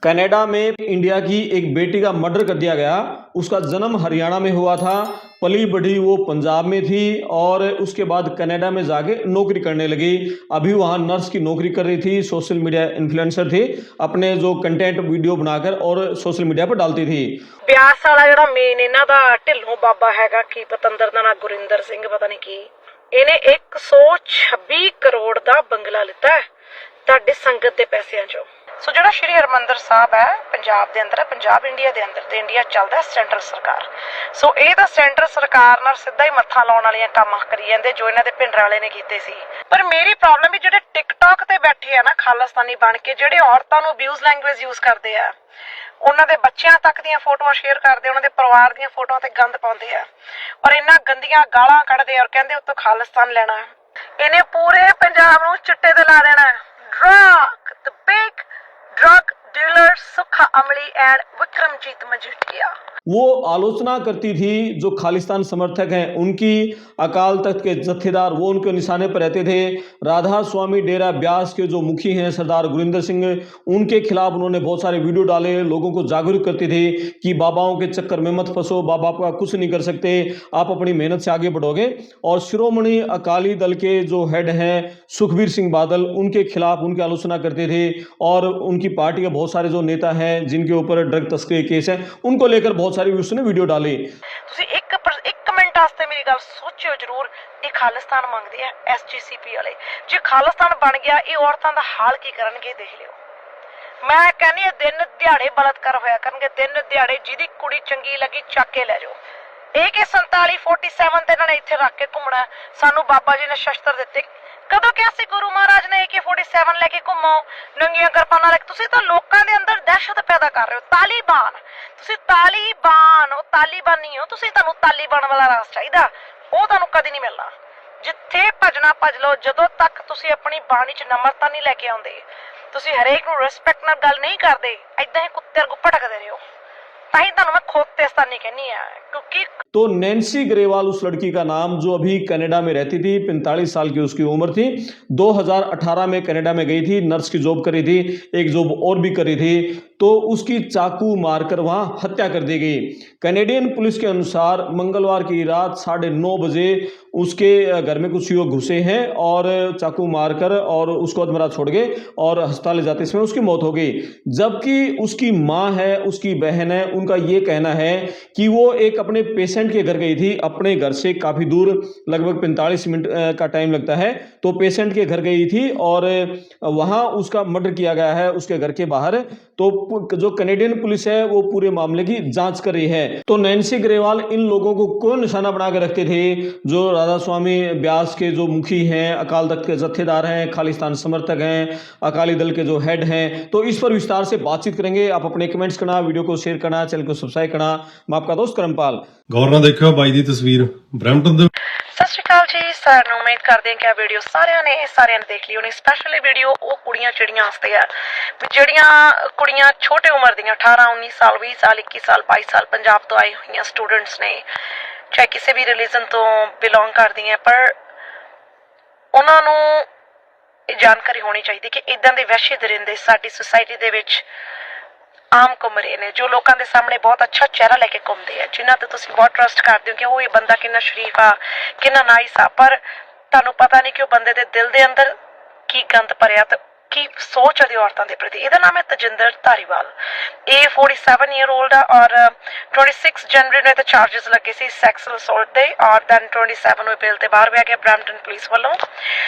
Canada में India की एक बेटी का मर्डर कर दिया गया। उसका जन्म हरियाणा में हुआ था, पली बढ़ी वो पंजाब में थी और उसके बाद कनाडा में जाके नौकरी करने लगी। अभी वहां नर्स की नौकरी कर रही थी, सोशल मीडिया इन्फ्लुएंसर थी, अपने जो कंटेंट वीडियो बनाकर और सोशल मीडिया पर डालती थी। ਬਿਆਸ ਵਾਲਾ ਜਿਹੜਾ ਮੇਨ ਇਹਨਾਂ ਦਾ ਢਿੱਲੋਂ ਬਾਬਾ ਹੈਗਾ, ਕੀ ਪਤੰਦਰ ਦਾ ਨਾਂ ਗੁਰਿੰਦਰ ਸਿੰਘ ਪਤਾ ਨਹੀਂ ਕੀ, ਇਹਨੇ 126 ਕਰੋੜ ਦਾ ਬੰਗਲਾ ਲਿੱਤਾ ਹੈ ਤੁਹਾਡੇ ਸੰਗਤ ਦੇ ਪੈਸਿਆਂ ਚੋਂ। ਸੋ ਜਿਹੜਾ ਸ਼੍ਰੀ ਹਰਮੰਦਰ ਸਾਹਿਬ ਹੈ ਪੰਜਾਬ ਦੇ ਅੰਦਰ ਹੈ, ਪੰਜਾਬ ਇੰਡੀਆ ਦੇ ਅੰਦਰ, ਤੇ ਇੰਡੀਆ ਚੱਲਦਾ ਸੈਂਟਰਲ ਸਰਕਾਰ। ਸੋ ਇਹ ਤਾਂ ਸੈਂਟਰ ਸਰਕਾਰ ਨਾਲ ਸਿੱਧਾ ਹੀ ਮੱਥਾ ਲਾਉਣ ਵਾਲੀਆਂ ਕੰਮ ਕਰੀ ਜਾਂਦੇ ਜੋ ਇਹਨਾਂ ਦੇ ਭਿੰਡਰ ਵਾਲੇ ਨੇ ਕੀਤੇ ਸੀ। ਪਰ ਮੇਰੀ ਪ੍ਰੋਬਲਮ ਵੀ ਜਿਹੜੇ ਟਿਕਟੌਕ ਤੇ ਬੈਠੇ ਆ ਨਾ ਖਾਲਿਸਤਾਨੀ ਬਣ ਕੇ, ਜਿਹੜੇ ਔਰਤਾਂ ਨੂੰ ਅਬਿਊਜ਼ ਲੈਂਗੁਏਜ ਯੂਜ਼ ਕਰਦੇ ਆ, ਉਹਨਾਂ ਦੇ ਬੱਚਿਆਂ ਤੱਕ ਦੀਆਂ ਫੋਟੋਆਂ ਸ਼ੇਅਰ ਕਰਦੇ, ਉਹਨਾਂ ਦੇ ਪਰਿਵਾਰ ਦੀਆਂ ਫੋਟੋਆਂ ਤੇ ਗੰਦ ਪਾਉਂਦੇ ਆ ਔਰ ਇੰਨਾ ਗੰਦੀਆਂ ਗਾਲਾਂ ਕੱਢਦੇ ਔਰ ਕਹਿੰਦੇ ਉੱਤੋਂ ਖਾਲਿਸਤਾਨ ਲੈਣਾ। ਇਹਨੇ ਪੂਰੇ ਪੰਜਾਬ ਨੂੰ ਚਿੱਟੇ ਤੇ ਲਾ ਦੇਣਾ। ਡਰਗ ਦ ਬਿਗ ड्रग डीलर सुखा अमली एंड विक्रमजीत मजीठिया। वो आलोचना करती थी जो खालिस्तान समर्थक हैं उनकी, अकाल तख्त के जत्थेदार वो उनके निशाने पर रहते थे। राधा स्वामी डेरा ब्यास के जो मुखी हैं सरदार गुरिंदर सिंह, उनके खिलाफ उन्होंने बहुत सारे वीडियो डाले, लोगों को जागरूक करते थे कि बाबाओं के चक्कर में मत फंसो, बाबा का कुछ नहीं कर सकते, आप अपनी मेहनत से आगे बढ़ोगे। और शिरोमणि अकाली दल के जो हेड हैं सुखबीर सिंह बादल, उनके खिलाफ उनकी आलोचना करते थे और उनकी पार्टी के बहुत सारे जो नेता हैं जिनके ऊपर ड्रग तस्करी केस है, उनको लेकर बहुत सारी उसने वीडियो डाली। एक मिनट वास्ते मेरी गल सोचो जरूर, ये खालिस्तान मंगते हैं SGCP वाले। जे खालिस्तान बन गया ये औरतों का हाल की करनगे देख लियो। मैं कहनी है दिन दिहाड़े बलात्कार होया करनगे, दिन दिहाड़े जिहदी कुड़ी चंगी लगी चक के लै जाओ। AK-47 47 ते इन्होंने इत्थे रख के घूमना। सानू बाबा जी ने शस्त्र दिते, कदों क्या सी गुरु महाराज ने AK-47 लेके घूमो, नंगियां किरपानां लेके। तुसीं तां लोकां दे अंदर दहशत पैदा कर रहे हो। तालीबान, तुसीं तालीबान हो, तालीबान नहीं हो तुसीं। तुहानूं तालीबान वाला रास चाहीदा, ਉਹ ਤੁਹਾਨੂੰ ਕਦੀ ਨਹੀਂ ਮਿਲਣਾ। ਜਿੱਥੇ ਭਜਣਾ ਭਜ ਲਓ, ਜਦੋਂ ਤੱਕ ਤੁਸੀਂ ਆਪਣੀ ਬਾਣੀ 'ਚ ਨਮਰਤਾ ਨਹੀਂ ਲੈ ਕੇ ਆਉਂਦੇ, ਤੁਸੀਂ ਹਰੇਕ ਨੂੰ ਰਿਸਪੈਕਟ ਨਾਲ ਗੱਲ ਨਹੀਂ ਕਰਦੇ, ਐਦਾਂ ਹੀ ਕੁੱਤੇ ਵਾਂਗੂ ਭਟਕਦੇ ਰਹੋ। ਤਾਂ ਹੀ ਤੁਹਾਨੂੰ ਮੈਂ ਖੋਤੇਸਤਾਨੀ ਕਹਿੰਦੀ ਆ, क्योंकि तो नैन्सी ग्रेवाल उस लड़की का नाम, जो अभी कनाडा में रहती थी, 45 साल की उसकी उम्र थी, 2018 में कनाडा में गई थी, नर्स की जॉब करी थी, एक जॉब और भी करी थी, तो उसकी चाकू मारकर वहां हत्या कर दी गई। कैनेडियन पुलिस के अनुसार मंगलवार की रात 9:30 बजे उसके घर में कुछ युवक घुसे हैं और चाकू मारकर और उसको अधमरा छोड़ गए और अस्पताल ले जाते समय उसकी मौत हो गई। जबकि उसकी माँ है, उसकी बहन है, उनका ये कहना है कि वो एक अपने पेशेंट के घर गई थी, अपने घर से काफ़ी दूर, लगभग 45 मिनट का टाइम लगता है, तो पेशेंट के घर गई थी और वहाँ उसका मर्डर किया गया है उसके घर के बाहर। तो जो कनेडियन पुलिस है वो पूरे मामले की जांच कर रही है। तो नैन्सी ग्रेवाल इन लोगों को कौन निशाना बना के रखते थे, जो राधा स्वामी ब्यास के जो मुखी हैं, अकाल तख्त के जत्थेदार हैं, खालिस्तान समर्थक हैं, अकाली दल के जो हेड हैं, तो इस पर विस्तार से बातचीत करेंगे। आप अपने कमेंट्स करना, वीडियो को शेयर करना, चैनल को सब्सक्राइब करना। मैं आपका दोस्त करमपाल। गौर ਨਾਲ ਦੇਖਿਓ ਬਾਈ ਦੀ ਤਸਵੀਰ ਬ੍ਰੈਂਪਟਨ ਦੇ। ਸਤਿ ਸ਼੍ਰੀ ਅਕਾਲ ਜੀ ਸਾਰਿਆਂ ਨੂੰ। ਉਮੀਦ ਕਰਦੇ ਹਾਂ ਕਿ ਆ ਵੀਡੀਓ ਸਾਰਿਆਂ ਨੇ ਦੇਖ ਲਈ ਹੋਣੀ। ਸਪੈਸ਼ਲੀ ਵੀਡੀਓ ਉਹ ਕੁੜੀਆਂ ਚਿੜੀਆਂ ਵਾਸਤੇ ਆ ਜਿਹੜੀਆਂ ਕੁੜੀਆਂ ਛੋਟੇ ਉਮਰ ਦੀਆਂ 18 19 ਸਾਲ 20 ਸਾਲ 21 ਸਾਲ 22 ਸਾਲ ਪੰਜਾਬ ਤੋਂ ਆਈ ਹੋਈਆਂ ਸਟੂਡੈਂਟਸ ਨੇ, ਚਾਹੇ ਕਿਸੇ ਵੀ ਰਿਲੀਜਨ ਤੋਂ ਬਿਲੋਂਗ ਕਰਦੀਆਂ, ਪਰ ਉਹਨਾਂ ਨੂੰ ਇਹ ਜਾਣਕਾਰੀ ਹੋਣੀ ਚਾਹੀਦੀ ਕਿ ਇੱਦਾਂ ਦੇ ਵਹਿਸ਼ੀ ਦਰਿੰਦੇ ਸਾਡੀ ਸੁਸਾਇਟੀ ਦੇ ਵਿੱਚ ਆਮ ਘੁੰਮ ਰਹੇ ਨੇ, ਜੋ ਲੋਕਾਂ ਦੇ ਸਾਹਮਣੇ ਬਹੁਤ ਅੱਛਾ ਚਿਹਰਾ ਲੈ ਕੇ ਘੁੰਮਦੇ ਆ, ਜਿਨ੍ਹਾਂ ਤੇ ਤੁਸੀਂ ਬਹੁਤ ਟਰਸਟ ਕਰਦੇ ਹੋ ਕਿ ਉਹ ਇਹ ਬੰਦਾ ਕਿੰਨਾ ਸ਼ਰੀਫ ਆ, ਕਿੰਨਾ ਨਾਈਸ ਆ, ਪਰ ਤੁਹਾਨੂੰ ਪਤਾ ਨਹੀਂ ਕਿ ਉਹ ਬੰਦੇ ਦੇ ਦਿਲ ਦੇ ਅੰਦਰ ਕੀ ਗੰਦ ਭਰਿਆ ਤੇ ਕੀ ਸੋਚ ਉਹਦੀ ਔਰਤਾਂ ਦੇ ਪ੍ਰਤੀ। ਇਹਦਾ ਨਾਮ ਹੈ ਤਜਿੰਦਰ ਧਾਰੀਵਾਲ। ਇਹ 47 ਈਅਰ 올ਡ ਆ ਔਰ 26 ਜਨਵਰੀ ਨੂੰ ਤੇ ਚਾਰजेस ਲੱਗੇ ਸੀ ਸੈਕਸੁਅਲ ਅਸੌਲਟ ਦੇ ਔਰ ਦੈਨ 27 ਨੂੰ ਬਿੱਲ ਤੇ ਬਾਹਰ ਵੀ ਆ ਗਿਆ ਬਰੈਂਪਟਨ ਪੁਲਿਸ ਵੱਲੋਂ।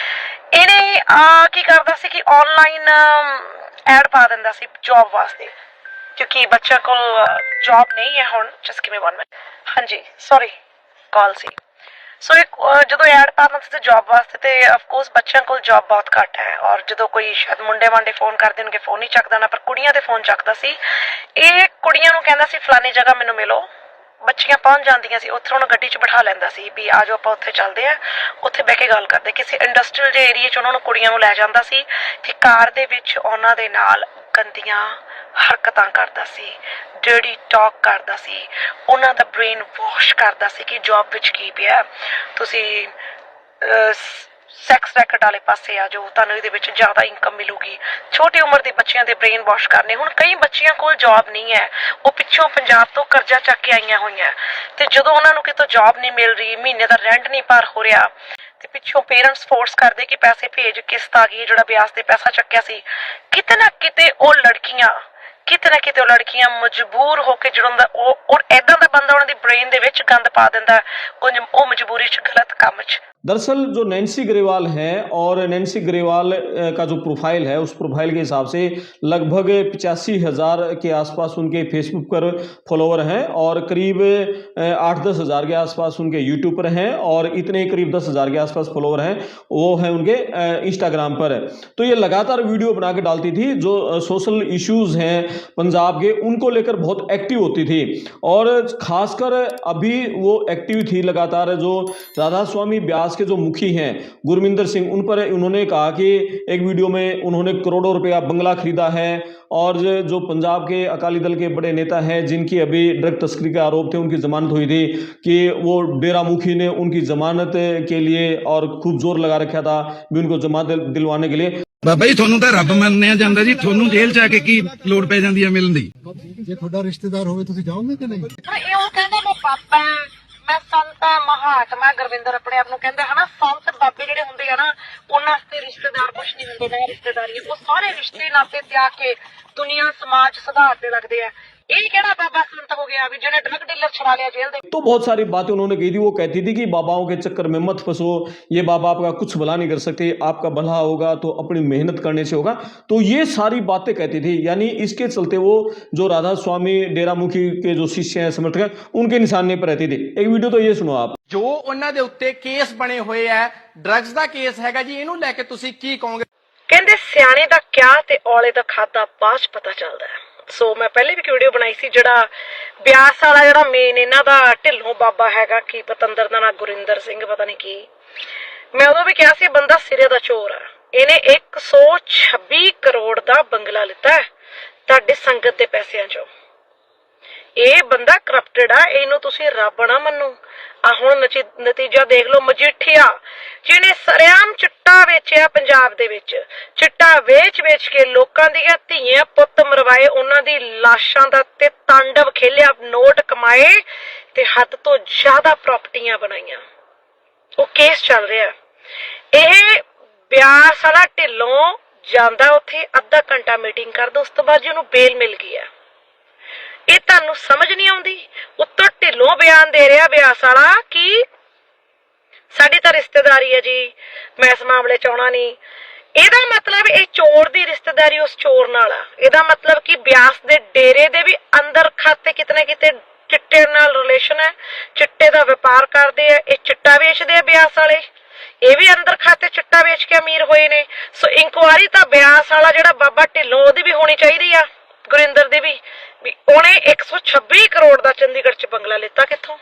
ਇਹਨੇ ਕੀ ਕਰਦਾ ਸੀ ਕਿ ਆਨਲਾਈਨ ਐਡ ਪਾ ਦਿੰਦਾ ਸੀ ਜੌਬ ਵਾਸਤੇ, ਕਿਉਂਕਿ ਬੱਚਿਆਂ ਕੋਲ ਜੌਬ ਨਹੀਂ ਹੈ ਹੁਣ। Just give me 1 minute. ਹਾਂਜੀ ਸੌਰੀ ਕਾਲ ਸੀ। ਸੋ ਜਦੋਂ ਐਡ ਪਾਉਣਾ ਸੀ ਜੌਬ ਵਾਸਤੇ, ਤੇ ਅਫਕੋਰਸ ਬੱਚਿਆਂ ਕੋਲ ਜੌਬ ਬਹੁਤ ਘੱਟ ਹੈ ਔਰ ਜਦੋਂ ਕੋਈ ਸ਼ਾਇਦ ਮੁੰਡੇ ਵਾਂਡੇ ਫੋਨ ਕਰਦੇ ਹੋਣਗੇ ਫੋਨ ਨਹੀਂ ਚੱਕਦਾ ਨਾ, ਪਰ ਕੁੜੀਆਂ ਦੇ ਫੋਨ ਚੱਕਦਾ ਸੀ। ਇਹ ਕੁੜੀਆਂ ਨੂੰ ਕਹਿੰਦਾ ਸੀ ਫਲਾਨੀ ਜਗ੍ਹਾ ਮੈਨੂੰ ਮਿਲੋ, ਬੱਚੀਆਂ ਪਹੁੰਚ ਜਾਂਦੀਆਂ ਸੀ, ਉੱਥੇ ਉਹਨੂੰ ਗੱਡੀ 'ਚ ਬਿਠਾ ਲੈਂਦਾ ਸੀ ਵੀ ਆ ਜਾਓ ਆਪਾਂ ਉੱਥੇ ਚੱਲਦੇ ਆ, ਉੱਥੇ ਬਹਿ ਕੇ ਗੱਲ ਕਰਦੇ। ਕਿਸੇ ਇੰਡਸਟਰੀਅਲ ਜਿਹੇ ਏਰੀਏ 'ਚ ਉਹਨਾਂ ਨੂੰ ਕੁੜੀਆਂ ਨੂੰ ਲੈ ਜਾਂਦਾ ਸੀ ਕਿ ਕਾਰ ਦੇ ਵਿੱਚ ਉਹਨਾਂ ਦੇ ਨਾਲ ਗੰਦੀਆਂ ਹਰਕਤਾਂ ਕਰਦਾ ਸੀ, ਡਰਟੀ ਟਾਕ ਕਰਦਾ ਸੀ, ਉਹਨਾਂ ਦਾ ਬ੍ਰੇਨ ਵਾਸ਼ ਕਰਦਾ ਸੀ ਕਿ ਜੌਬ ਵਿੱਚ ਕੀ ਪਿਆ, ਤੁਸੀਂ ਸੈਕਸ ਰੈਕਟ ਵਾਲੇ ਪਾਸੇ ਆ ਜਾਓ, ਤੁਹਾਨੂੰ ਇਹਦੇ ਵਿੱਚ ਜ਼ਿਆਦਾ ਇਨਕਮ ਮਿਲੂਗੀ। ਛੋਟੀ ਉਮਰ ਦੇ ਬੱਚਿਆਂ ਦੇ ਬ੍ਰੇਨ ਵਾਸ਼ ਕਰਨੇ। ਹੁਣ ਕਈ ਬੱਚਿਆਂ ਕੋਲ ਜੌਬ ਨਹੀਂ ਹੈ, ਉਹ ਪਿੱਛੋਂ ਪੰਜਾਬ ਤੋਂ ਕਰਜ਼ਾ ਚੱਕ ਕੇ ਆਈਆਂ ਹੋਈਆਂ, ਤੇ ਜਦੋਂ ਉਹਨਾਂ ਨੂੰ ਕਿਤੋਂ ਜੌਬ ਨਹੀਂ ਮਿਲ ਰਹੀ, ਮਹੀਨੇ ਦਾ ਰੈਂਟ ਨਹੀਂ ਭਰ ਹੋ ਰਿਹਾ, ਤੇ ਪਿੱਛੋਂ ਪੇਰੈਂਟਸ ਫੋਰਸ ਕਰਦੇ ਕਿ ਪੈਸੇ ਭੇਜ, ਕਿਸ਼ਤ ਆ ਗਈ, ਜਿਹੜਾ ਵਿਆਜ ਤੇ ਪੈਸਾ ਚੱਕਿਆ ਸੀ। ਕਿਤੇ ਨਾ ਕਿਤੇ ਉਹ ਲੜਕੀਆਂ ਮਜਬੂਰ ਹੋ ਕੇ ਜੁੜਨ ਔਰ ਏਦਾਂ ਦਾ ਬੰਦਾ ਉਹਨਾਂ ਦੀ ਬ੍ਰੇਨ ਦੇ ਵਿੱਚ ਗੰਦ ਪਾ ਦਿੰਦਾ, ਉਹ ਮਜਬੂਰੀ 'ਚ ਗਲਤ ਕੰਮ 'ਚ। दरअसल जो नैन्सी ग्रेवाल है और नैन्सी ग्रेवाल का जो प्रोफाइल है, उस प्रोफाइल के हिसाब से लगभग 85,000 के आसपास उनके फेसबुक पर फॉलोवर हैं और करीब 8-10 हज़ार के आसपास उनके यूट्यूब पर हैं और इतने करीब 10,000 के आसपास फॉलोवर हैं वो हैं उनके इंस्टाग्राम पर। तो ये लगातार वीडियो बना के डालती थी, जो सोशल इश्यूज़ हैं पंजाब के उनको लेकर बहुत एक्टिव होती थी और ख़ासकर अभी वो एक्टिव थी लगातार। जो राधा स्वामी ब्यास के जो मुखी हैं गुरमिंदर सिंह, उन पर उन्होंने कहा कि एक वीडियो में उन्होंने करोड़ों रुपया बंगला खरीदा है और जो पंजाब के अकाली दल के बड़े नेता हैं जिनकी अभी ड्रग तस्करी के आरोप थे, उनकी जमानत हुई थी, कि वो डेरा मुखी ने उनकी जमानत के लिए और खूब जोर लगा रखा था भी उनको जमानत दिलवाने के लिए। ਬਾਬਾ ਜੀ ਤੁਹਾਨੂੰ ਤਾਂ ਰੱਬ ਮੰਨਿਆ ਜਾਂਦਾ ਜੀ, ਤੁਹਾਨੂੰ ਜੇਲ੍ਹ 'ਚ ਆ ਕੇ ਕੀ ਲੋੜ ਪੈ ਜਾਂਦੀ ਹੈ ਮਿਲਣ ਦੀ? ਜੇ ਤੁਹਾਡਾ ਰਿਸ਼ਤੇਦਾਰ ਹੋਵੇ ਤੁਸੀਂ ਜਾਓਗੇ ਕਿ ਨਹੀਂ? ਇਹ ਉਹ ਕਹਿੰਦਾ ਮੈਂ ਪਾਪਾ, ਮੈਂ ਸੰਤ, ਮਹਾਤਮਾ ਗੁਰਵਿੰਦਰ ਆਪਣੇ ਆਪ ਨੂੰ ਕਹਿੰਦਾ ਹਨਾ। ਸੰਤ ਬਾਬੇ ਜਿਹੜੇ ਹੁੰਦੇ ਆ ਨਾ, ਉਹਨਾਂ ਵਾਸਤੇ ਰਿਸ਼ਤੇਦਾਰ ਕੁਛ ਨਹੀਂ ਹੁੰਦੇ, ਨਾ ਰਿਸ਼ਤੇਦਾਰੀ, ਉਹ ਸਾਰੇ ਰਿਸ਼ਤੇ ਨਾਤੇ ਤਿਆਗ ਕੇ ਦੁਨੀਆ ਸਮਾਜ ਸੁਧਾਰ ਤੇ ਲੱਗਦੇ ਆ। ਇਹ ਕਿਹੜਾ ਬਾਬਾ ਸੰਤ ਹੋ ਗਿਆ ਵੀ ਜਿਹਨੇ ਡਰਗ ਡੀਲਰ ਛੁਡਾ लिया जेल। तो बहुत सारी बातें उन्होंने कही थी। वो कहती थी कि बाबाओं के चक्कर में मत फंसो, ये बाबा आपका कुछ भला नहीं कर सकते, आपका भला होगा तो अपनी मेहनत करने से होगा। तो ये सारी बातें कहती थी, यानी इसके चलते वो जो राधा स्वामी डेरा मुखी के जो शिष्य हैं, समर्थक हैं, उनके निशाने पर रहती थी। एक वीडियो तो ये सुनो आप। ਜੋ ਉਹਨਾਂ ਦੇ ਉੱਤੇ ਕੇਸ ਬਣੇ ਹੋਏ ਆ, ਡਰੱਗਸ ਦਾ ਕੇਸ ਹੈਗਾ ਜੀ, ਇਹਨੂੰ ਲੈ ਕੇ ਤੁਸੀਂ ਕੀ ਕਹੋਗੇ? ਕਹਿੰਦੇ ਸਿਆਣੇ ਦਾ ਕਿਆ ਤੇ ਔਲੇ ਦਾ ਖਾਦਾ ਬਾਅਦ 'ਚ ਪਤਾ ਚੱਲਦਾ ਹੈ। ਸੋ ਮੈਂ ਪਹਿਲੇ ਵੀ ਇੱਕ ਵੀਡੀਓ ਬਣਾਈ ਸੀ, ਜਿਹੜਾ ਬਿਆਸ ਵਾਲਾ ਜਿਹੜਾ ਮੇਨ ਇਹਨਾਂ ਦਾ ਢਿੱਲੋਂ ਬਾਬਾ ਹੈਗਾ, ਕੀ ਪਤੰਦਰ ਦਾ ਨਾਂ ਗੁਰਿੰਦਰ ਸਿੰਘ ਪਤਾ ਨਹੀਂ ਕੀ, ਮੈਂ ਉਦੋਂ ਵੀ ਕਿਹਾ ਸੀ ਬੰਦਾ ਸਿਰੇ ਦਾ ਚੋਰ ਆ। ਇਹਨੇ 126 ਕਰੋੜ ਦਾ ਬੰਗਲਾ ਲਿੱਤਾ ਹੈ ਤੁਹਾਡੇ ਸੰਗਤ ਦੇ ਪੈਸਿਆਂ 'ਚੋਂ। ਇਹ ਬੰਦਾ ਕਰਪਟਡ ਆ, ਇਹਨੂੰ ਤੁਸੀਂ ਰੱਬ ਨਾ ਮੰਨੋ। ਆ ਹੁਣ ਨਤੀਜਾ ਦੇਖ ਲਓ। ਮਜੀਠੀਆ ਜਿਹਨੇ ਸਰਿਆਮ ਚਿੱਟਾ ਵੇਚਿਆ ਪੰਜਾਬ ਦੇ ਵਿੱਚ, ਚਿੱਟਾ ਵੇਚ ਕੇ ਲੋਕਾਂ ਦੀਆਂ ਧੀਆਂ ਪੁੱਤ ਮਰਵਾਏ, ਉਹਨਾਂ ਦੀ ਲਾਸ਼ਾਂ ਦਾ ਤੇ ਤਾਂਡਵ ਖੇਲਿਆ, ਨੋਟ ਕਮਾਏ ਤੇ ਹੱਦ ਤੋਂ ਜ਼ਿਆਦਾ ਪ੍ਰਾਪਰਟੀਆਂ ਬਣਾਈਆਂ। ਉਹ ਕੇਸ ਚੱਲ ਰਿਹਾ। ਇਹ ਬਿਆਸ ਵਾਲਾ ਢਿੱਲੋਂ ਜਾਂਦਾ ਉੱਥੇ, ਅੱਧਾ ਘੰਟਾ ਮੀਟਿੰਗ ਕਰਦਾ, ਉਸ ਤੋਂ ਬਾਅਦ ਜੀ ਉਹਨੂੰ ਬੇਲ ਮਿਲ ਗਈ ਆ। ਇਹ ਤੁਹਾਨੂੰ ਸਮਝ ਨਹੀਂ ਆਉਂਦੀ। ਉੱਤੋਂ ਢਿੱਲੋਂ ਬਿਆਨ ਦੇ ਰਿਹਾ ਬਿਆਸ ਵਾਲਾ ਕਿ ਸਾਡੀ ਤਾਂ ਰਿਸ਼ਤੇਦਾਰੀ ਹੈ ਜੀ, ਮੈਂ ਇਸ ਮਾਮਲੇ 'ਚ ਆਉਣਾ ਨਹੀਂ। ਇਹਦਾ ਮਤਲਬ ਇਹ ਚੋਰ ਦੀ ਰਿਸ਼ਤੇਦਾਰੀ ਉਸ ਚੋਰ ਨਾਲ ਆ। ਇਹਦਾ ਮਤਲਬ ਕਿ ਬਿਆਸ ਦੇ ਡੇਰੇ ਦੇ ਵੀ ਅੰਦਰ ਖਾਤੇ ਕਿਤੇ ਨਾ ਕਿਤੇ ਚਿੱਟੇ ਨਾਲ ਰਿਲੇਸ਼ਨ ਹੈ, ਚਿੱਟੇ ਦਾ ਵਪਾਰ ਕਰਦੇ ਆ, ਇਹ ਚਿੱਟਾ ਵੇਚਦੇ ਆ ਬਿਆਸ ਵਾਲੇ, ਇਹ ਵੀ ਅੰਦਰ ਖਾਤੇ ਚਿੱਟਾ ਵੇਚ ਕੇ ਅਮੀਰ ਹੋਏ ਨੇ। ਸੋ ਇਨਕੁਆਰੀ ਤਾਂ ਬਿਆਸ ਵਾਲਾ ਜਿਹੜਾ ਬਾਬਾ ਢਿੱਲੋਂ, ਉਹਦੀ ਵੀ ਹੋਣੀ ਚਾਹੀਦੀ ਆ, ਗੁਰਿੰਦਰ ਦੀ ਵੀ ਉਹਨੇ 126 ਕਰੋੜ ਦਾ ਚੰਡੀਗੜ੍ਹ 'ਚ ਬੰਗਲਾ ਲਿੱਤਾ। ਕਿੱਥੋਂ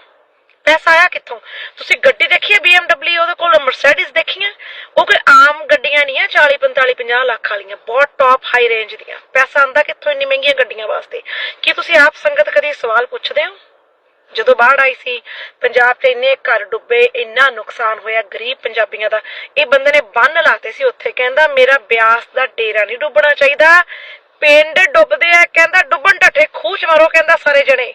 ਪੈਸਾ ਆਇਆ, ਕਿੱਥੋਂ? ਤੁਸੀਂ ਗੱਡੀ ਦੇਖੀ ਹੈ BMW, ਉਹਦੇ ਕੋਲ ਮਰਸੀਡੀਜ਼ ਦੇਖੀਆਂ? ਉਹ ਕੋਈ ਆਮ ਗੱਡੀਆਂ ਨਹੀਂ ਆ 40, 45, 50 ਲੱਖ ਵਾਲੀਆਂ, ਬਹੁਤ ਟੌਪ ਹਾਈ ਰੇਂਜ ਦੀਆਂ। ਪੈਸਾ ਆਉਂਦਾ ਕਿੱਥੋਂ ਇੰਨੀ ਮਹਿੰਗੀਆਂ ਗੱਡੀਆਂ ਵਾਸਤੇ? ਕੀ ਤੁਸੀਂ ਆਪ ਸੰਗਤ ਕਦੀ ਸਵਾਲ ਪੁੱਛਦੇ ਹੋ? ਜਦੋਂ ਬਾੜ ਆਈ ਸੀ ਪੰਜਾਬ 'ਚ, ਇੰਨੇ ਘਰ ਡੁੱਬੇ, ਇੰਨਾ ਨੁਕਸਾਨ ਹੋਇਆ ਗਰੀਬ ਪੰਜਾਬੀਆਂ ਦਾ, ਇਹ ਬੰਦੇ ਨੇ ਬੰਨ ਲਾਤੇ ਸੀ ਉੱਥੇ। ਕਹਿੰਦਾ ਮੇਰਾ ਬਿਆਸ ਦਾ ਡੇਰਾ ਨਹੀਂ ਡੁੱਬਣਾ ਚਾਹੀਦਾ, ਪਿੰਡ ਡੁੱਬਦੇ ਆ, ਕਹਿੰਦਾ ਡੁੱਬਣ ਢੱਠੇ ਖੂਹ 'ਚ ਮਾਰੋ, ਕਹਿੰਦਾ ਸਾਰੇ ਜਣੇ।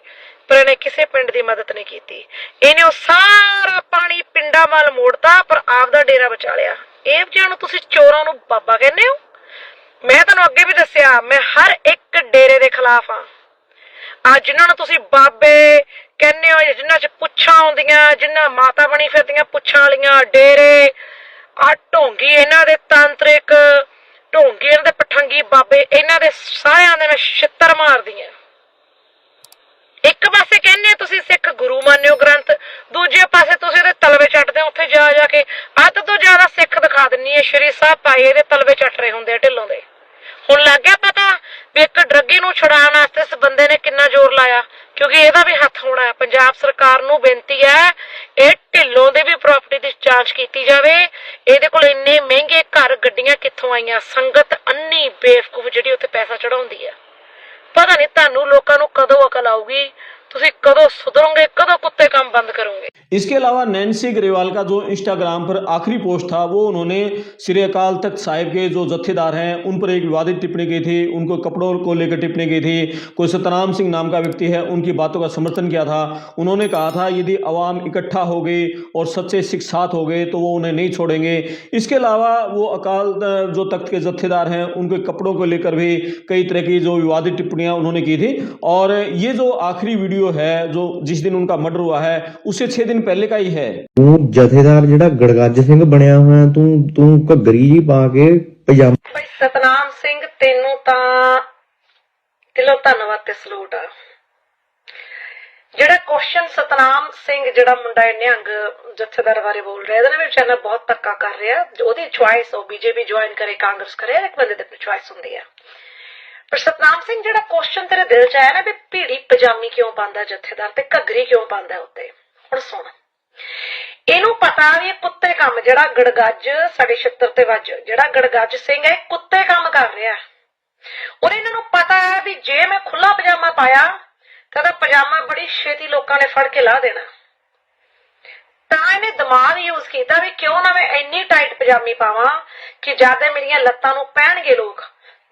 ਪਰ ਇਹਨੇ ਕਿਸੇ ਪਿੰਡ ਦੀ ਮਦਦ ਨਹੀਂ ਕੀਤੀ। ਇਹਨੇ ਉਹ ਸਾਰਾ ਪਾਣੀ ਪਿੰਡਾਂ ਵੱਲ ਮੋੜਤਾ, ਪਰ ਆਪਦਾ ਡੇਰਾ ਬਚਾ ਲਿਆ। ਇਹ ਜਿਹਾਂ ਨੂੰ ਤੁਸੀਂ ਚੋਰਾਂ ਨੂੰ ਬਾਬਾ ਕਹਿੰਦੇ ਹੋ? ਮੈਂ ਤੁਹਾਨੂੰ ਅੱਗੇ ਵੀ ਦੱਸਿਆ, ਮੈਂ ਹਰ ਇੱਕ ਡੇਰੇ ਦੇ ਖਿਲਾਫ ਆ। ਆ ਜਿਨ੍ਹਾਂ ਨੂੰ ਤੁਸੀਂ ਬਾਬੇ ਕਹਿੰਦੇ ਹੋ, ਜਿਨ੍ਹਾਂ 'ਚ ਪੁੱਛਾਂ ਆਉਂਦੀਆਂ, ਜਿਨ੍ਹਾਂ ਮਾਤਾ ਬਣੀ ਫਿਰਦੀਆਂ ਪੁੱਛਾਂ ਵਾਲੀਆਂ, ਡੇਰੇ, ਆ ਢੋਂਗੀ ਇਹਨਾਂ ਦੇ ਤਾਂਤਰਿਕ, ਢੋਂਗੀ ਇਹਨਾਂ ਦੇ ਪਠੰਗੀ ਬਾਬੇ, ਇਹਨਾਂ ਦੇ ਸਾਰਿਆਂ ਦੇ ਮੈਂ ਛਿੱਤਰ ਮਾਰਦੀ ਆ। ਇੱਕ ਪਾਸੇ ਕਹਿੰਦੇ ਤੁਸੀਂ ਸਿੱਖ ਗੁਰੂ ਮੰਨਿਓ ਗ੍ਰੰਥ, ਦੂਜੇ ਪਾਸੇ ਤੁਸੀਂ ਇਹਦੇ ਤਲਵੇ ਚੱਟਦੇ ਹੋ ਉੱਥੇ ਜਾ ਕੇ। ਅੱਧ ਤੋਂ ਜ਼ਿਆਦਾ ਸਿੱਖ ਦਿਖਾ ਦਿੰਨੀ ਹੈ, ਸ਼੍ਰੀ ਸਾਹਿਬ ਭਾਈ ਇਹਦੇ ਤਲਵੇ ਚੱਟ ਰਹੇ ਹੁੰਦੇ ਆ ਢਿੱਲੋਂ ਦੇ। ਹੁਣ ਲੱਗ ਗਿਆ ਪਤਾ ਵੀ ਇੱਕ ਡਰੱਗੀ ਨੂੰ ਛੁਡਾਉਣ ਵਾਸਤੇ ਇਸ ਬੰਦੇ ਨੇ ਕਿੰਨਾ ਜ਼ੋਰ ਲਾਇਆ, ਕਿਉਂਕਿ ਇਹਦਾ ਵੀ ਹੱਥ ਹੋਣਾ। ਪੰਜਾਬ ਸਰਕਾਰ ਨੂੰ ਬੇਨਤੀ ਹੈ, ਇਹ ਢਿੱਲੋਂ ਦੇ ਵੀ ਪ੍ਰਾਪਰਟੀ ਦੀ ਜਾਂਚ ਕੀਤੀ ਜਾਵੇ। ਇਹਦੇ ਕੋਲ ਇੰਨੇ ਮਹਿੰਗੇ ਘਰ, ਗੱਡੀਆਂ ਕਿੱਥੋਂ ਆਈਆਂ? ਸੰਗਤ ਅੰਨੀ ਬੇਵਕੂਫ ਜਿਹੜੀ ਉੱਥੇ ਪੈਸਾ ਚੜਾਉਂਦੀ ਹੈ। ਪਤਾ ਨਹੀਂ ਤੁਹਾਨੂੰ ਲੋਕਾਂ ਨੂੰ ਕਦੋਂ ਅਕਲ ਆਊਗੀ। ਤੁਸੀਂ ਕਦੋਂ ਸੁਧਰੋਗੇ, ਕਦੋਂ कुत्ते काम बंद करोगे? इसके अलावा नैन्सी ग्रेवाल का जो इंस्टाग्राम पर आखिरी पोस्ट था वो उन्होंने श्री अकाल तख्त साहिब के जो जत्थेदार हैं उन पर एक विवादित टिप्पणी की थी, उनको कपड़ों को लेकर टिप्पणी की थी। कोई सतनाम सिंह नाम का व्यक्ति है, उनकी बातों का समर्थन किया था। उन्होंने कहा था यदि अवाम इकट्ठा हो गई और सच्चे सिख साथ हो गए तो वो उन्हें नहीं छोड़ेंगे। इसके अलावा वो अकाल जो तख्त के जत्थेदार हैं उनके कपड़ों को लेकर भी कई तरह की जो विवादित टिप्पणियां उन्होंने की थी। और ये जो आखिरी वीडियो है जो जिस दिन उनका मर्डर हुआ है उससे 6 दिन पहले का ही है। ਤੂੰ ਜਥੇਦਾਰ ਜਿਹੜਾ ਗੜਗੱਜ ਸਿੰਘ ਬਣਿਆ ਹੋਇਆ, ਤੂੰ ਘੱਗਰੀ ਜੀ ਪਾ ਕੇ ਪਜਾਮਾ ਭਾਈ ਸਤਨਾਮ ਸਿੰਘ ਤੈਨੂੰ ਤਾਂ ਦਿਲੋਂ ਧੰਨਵਾਦ ਤੇ ਸਲੂਟ ਆ। ਜਿਹੜਾ ਕੁਐਸਚਨ ਸਤਨਾਮ ਸਿੰਘ ਜਿਹੜਾ ਮੁੰਡਾ ਇਹ ਨਿਹੰਗ ਜਥੇਦਾਰ ਬਾਰੇ ਬੋਲ ਰਿਹਾ, ਇਹਦੇ ਨਾਲ ਵੀ ਵਿਚਾਰਾ ਬਹੁਤ ਧੱਕਾ ਕਰ ਰਿਹਾ। ਉਹਦੀ ਚੁਆਇਸ, ਉਹ ਬੀਜੇਪੀ ਜੁਆਇਨ ਕਰੇ, ਕਾਂਗਰਸ ਕਰੇ, ਇੱਕ ਬੰਦੇ ਦੀ ਆਪਣੀ ਚੁਆਇਸ ਹੁੰਦੀ ਆ। ਪਰ ਸਤਨਾਮ ਸਿੰਘ ਜਿਹੜਾ ਕੁਐਸਚਨ ਤੇਰੇ ਦਿਲ 'ਚ ਆਇਆ ਨਾ ਵੀ ਭੀੜੀ ਪਜਾਮੀ ਕਿਉਂ ਪਾਉਂਦਾ ਜਥੇਦਾਰ ਤੇ ਘੱਗਰੀ ਕਿਉਂ ਪਾਉਂਦਾ ਉੱਤੇ, ਹੁਣ ਸੁਣ। ਇਹਨੂੰ ਪਤਾ ਵੀ ਇਹ ਕੁੱਤੇ ਕੰਮ ਜਿਹੜਾ ਗੜਗੱਜ ਸਾਡੇ ਛਿੱਤਰ ਤੇ ਵੱਜ, ਜਿਹੜਾ ਗੜਗੱਜ ਸਿੰਘ ਹੈ ਕੁੱਤੇ ਕੰਮ ਕਰ ਰਿਹਾ। ਔਰ ਇਹਨਾਂ ਨੂੰ ਪਤਾ ਹੈ ਵੀ ਜੇ ਮੈਂ ਖੁੱਲਾ ਪਜਾਮਾ ਪਾਇਆ ਤਾਂ ਉਹਦਾ ਪਜਾਮਾ ਬੜੀ ਛੇਤੀ ਲੋਕਾਂ ਨੇ ਫੜ ਕੇ ਲਾ ਦੇਣਾ। ਤਾਂ ਇਹਨੇ ਦਿਮਾਗ ਯੂਜ਼ ਕੀਤਾ ਵੀ ਕਿਉਂ ਨਾ ਮੈਂ ਇੰਨੀ ਟਾਈਟ ਪਜਾਮੀ ਪਾਵਾਂ ਕਿ ਜਦ ਮੇਰੀਆਂ ਲੱਤਾਂ ਨੂੰ ਪਹਿਨਗੇ ਲੋਕ,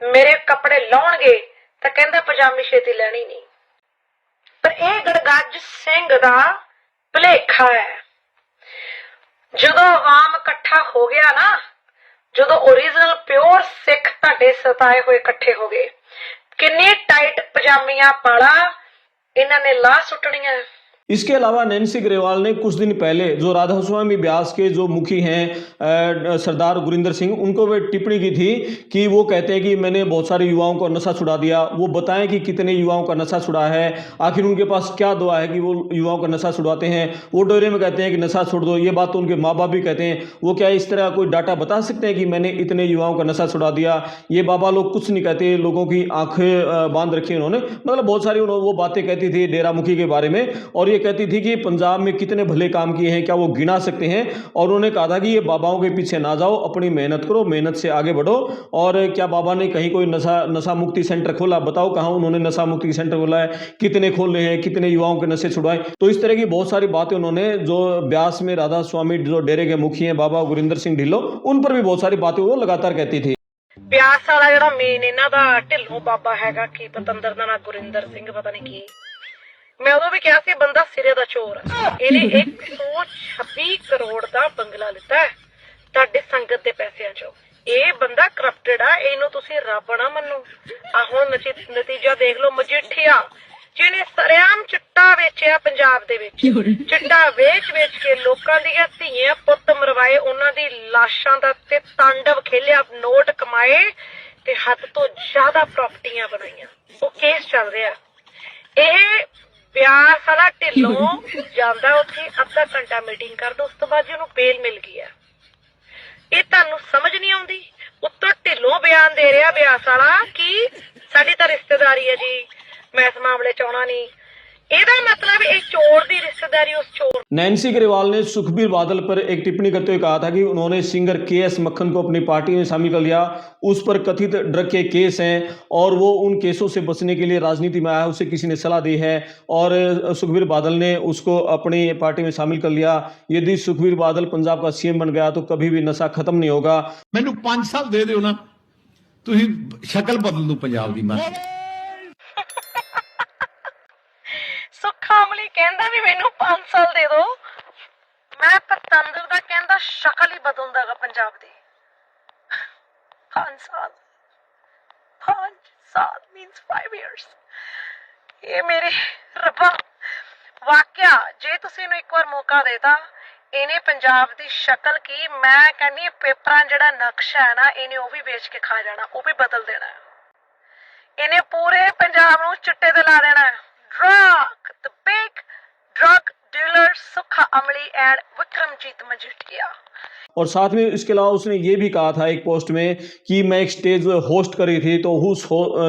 ਮੇਰੇ ਕੱਪੜੇ ਲਾਉਣਗੇ ਤਾਂ ਕਹਿੰਦਾ ਪਜਾਮੀ ਛੇਤੀ ਲੈਣੀ ਨਹੀਂ। ਪਰ ਇਹ ਗੜਗੱਜ ਸਿੰਘ ਦਾ ਭੁਲੇਖਾ ਹੈ। ਜਦੋਂ ਆਵਾਮ ਇਕੱਠਾ ਹੋ ਗਿਆ ਨਾ, ਜਦੋਂ ओरिजिनल प्योर सिख ਤੁਹਾਡੇ ਸਤਾਏ ਹੋਏ ਇਕੱਠੇ ਹੋ ਗਏ, ਕਿੰਨੀ ਟਾਈਟ ਪਜਾਮੀਆਂ ਪਾਲਾ ਇਹਨਾਂ ਨੇ ਲਾ ਸੁੱਟਣੀਆਂ। इसके अलावा नैन्सी ग्रेवाल ने कुछ दिन पहले जो राधा स्वामी ब्यास के जो मुखी हैं सरदार गुरिंदर सिंह, उनको वे टिप्पणी की थी कि वो कहते हैं कि मैंने बहुत सारे युवाओं को नशा छुड़ा दिया। वो बताएं कि कितने युवाओं का नशा छुड़ा है, आखिर उनके पास क्या दुआ है कि वो युवाओं का नशा छुड़ाते हैं। वो डोरे में कहते हैं कि नशा छोड़ दो, ये बात तो उनके माँ बाप भी कहते हैं। वो क्या इस तरह कोई डाटा बता सकते हैं कि मैंने इतने युवाओं का नशा छुड़ा दिया? ये बाबा लोग कुछ नहीं कहते, लोगों की आंखें बांध रखी उन्होंने। मतलब बहुत सारी वो बातें कहती थी डेरा मुखी के बारे में, और ये कहती थी कि पंजाब में कितने भले काम किए हैं, क्या वो गिना सकते हैं। और उन्होंने कहा था कि ये बाबाओं के पीछे ना जाओ, अपनी मेहनत करो, मेहनत से आगे बढ़ो। और क्या बाबा ने कहीं कोई नशा मुक्ति सेंटर खोला? बताओ कहाँ उन्होंने नशा मुक्ति सेंटर खोला है, कितने खोले हैं, कितने युवाओं के नशे छुड़ाए। तो इस तरह की बहुत सारी बातें उन्होंने जो ब्यास में राधा स्वामी जो डेरे के मुखी हैं बाबा गुरिंदर सिंह ढिल्लो, उन पर भी बहुत सारी बातें वो लगातार कहती थी। ਬਿਆਸ ਵਾਲਾ ਜਿਹੜਾ ਮੇਨ ਇਹਨਾਂ ਦਾ ਢਿੱਲੋਂ ਬਾਬਾ ਹੈਗਾ, ਕੀ ਪਤੰਦਰ ਦਾ ਨਾਂ ਗੁਰਿੰਦਰ ਸਿੰਘ ਪਤਾ ਨਹੀਂ ਕੀ, ਮੈਂ ਉਦੋਂ ਵੀ ਕਿਹਾ ਸੀ ਬੰਦਾ ਸਿਰੇ ਦਾ ਚੋਰ। ਇਹਨੇ 126 ਕਰੋੜ ਦਾ ਬੰਗਲਾ ਲਿੱਤਾ ਹੈ ਤੁਹਾਡੇ ਸੰਗਤ ਦੇ ਪੈਸਿਆਂ ਚੋਂ। ਇਹ ਬੰਦਾ ਕਰਪਟਡ ਆ, ਇਹਨੂੰ ਤੁਸੀਂ ਰੱਬ ਨਾ ਮੰਨੋ। ਆ ਹੁਣ ਨਤੀਜਾ ਦੇਖ ਲਓ। ਮਜੀਠੀਆ ਜਿਹਨੇ ਸਰਿਆਮ ਚਿੱਟਾ ਵੇਚਿਆ ਪੰਜਾਬ ਦੇ ਵਿੱਚ, ਚਿੱਟਾ ਵੇਚ ਕੇ ਲੋਕਾਂ ਦੀਆਂ ਧੀਆਂ ਪੁੱਤ ਮਰਵਾਏ, ਉਹਨਾਂ ਦੀ ਲਾਸ਼ਾਂ ਦਾ ਤੇ ਤਾਂਡਵ ਖੇਲਿਆ, ਨੋਟ ਕਮਾਏ ਤੇ ਹੱਦ ਤੋਂ ਜ਼ਿਆਦਾ ਪ੍ਰਾਪਰਟੀਆਂ ਬਣਾਈਆਂ। ਉਹ ਕੇਸ ਚੱਲ ਰਿਹਾ। ਇਹ ਬਿਆਸ ਵਾਲਾ ਢਿੱਲੋਂ ਜਾਂਦਾ ਉੱਥੇ ਅੱਧਾ ਘੰਟਾ ਮੀਟਿੰਗ ਕਰਦਾ, ਉਸ ਤੋਂ ਬਾਅਦ ਜਿਹਨੂੰ ਬੇਲ ਮਿਲ ਗਈ ਆ। ਇਹ ਤੁਹਾਨੂੰ ਸਮਝ ਨਹੀਂ ਆਉਂਦੀ। ਉੱਤੋਂ ਢਿੱਲੋਂ ਬਿਆਨ ਦੇ ਰਿਹਾ ਬਿਆਸ ਵਾਲਾ ਕਿ ਸਾਡੀ ਤਾਂ ਰਿਸ਼ਤੇਦਾਰੀ ਹੈ ਜੀ, मैं इस मामले च आना नहीं। ਇਹਦਾ मतलब एक चोर ਦੀ रिश्तेदारी उस चोर। नैन्सी ग्रेवाल ने सुखबीर बादल पर एक टिप्पणी करते हुए कहा था कि उन्होंने सिंगर KS मक्खन को अपनी पार्टी में शामिल कर लिया, उस पर कथित ड्रग के केस हैं और वो उन केसों से बचने के लिए राजनीति में आया, उसे किसी ने सलाह दी है और सुखबीर बादल ने उसको अपनी पार्टी में शामिल कर लिया। यदि सुखबीर बादल पंजाब का CM बन गया तो कभी भी नशा खत्म नहीं होगा। ਮੈਨੂੰ 5 ਸਾਲ ਦੇ ਦਿਓ ਨਾ, ਤੁਸੀਂ ਸ਼ਕਲ ਬਦਲ ਦੂ ਪੰਜਾਬ ਦੀ। ਮੈਂ ਸੁਖਾਮਲੀ ਕਹਿੰਦਾ ਵੀ ਮੈਨੂੰ 5 ਸਾਲ ਦੇ ਦਿਓ, ਮੈਂ ਪਤੰਦਰ ਦਾ ਕਹਿੰਦਾ ਸ਼ਕਲ ਹੀ ਬਦਲਦਾਗਾ ਪੰਜਾਬ ਦੀ। 5 ਸਾਲ means 5 years। ਇਹ ਮੇਰੇ ਰੱਬਾ ਵਾਕਿਆ ਜੇ ਤੁਸੀਂ ਇਹਨੂੰ ਇੱਕ ਵਾਰ ਮੌਕਾ ਦੇਤਾ, ਇਹਨੇ ਪੰਜਾਬ ਦੀ ਸ਼ਕਲ ਕੀ, ਮੈਂ ਕਹਿੰਦੀ ਪੇਪਰਾਂ ਜਿਹੜਾ ਨਕਸ਼ਾ ਹੈ ਨਾ, ਇਹਨੇ ਉਹ ਵੀ ਵੇਚ ਕੇ ਖਾ ਜਾਣਾ, ਉਹ ਵੀ ਬਦਲ ਦੇਣਾ। ਇਹਨੇ ਪੂਰੇ ਪੰਜਾਬ ਨੂੰ ਚਿੱਟੇ ਤੇ ਲਾ ਦੇਣਾ। Drug, the big drug dealer सुखा अमली and विक्रमजीत मजीठिया। और साथ में इसके अलावा उसने ये भी कहा था एक पोस्ट में कि मैं एक स्टेज होस्ट करी थी, तो उस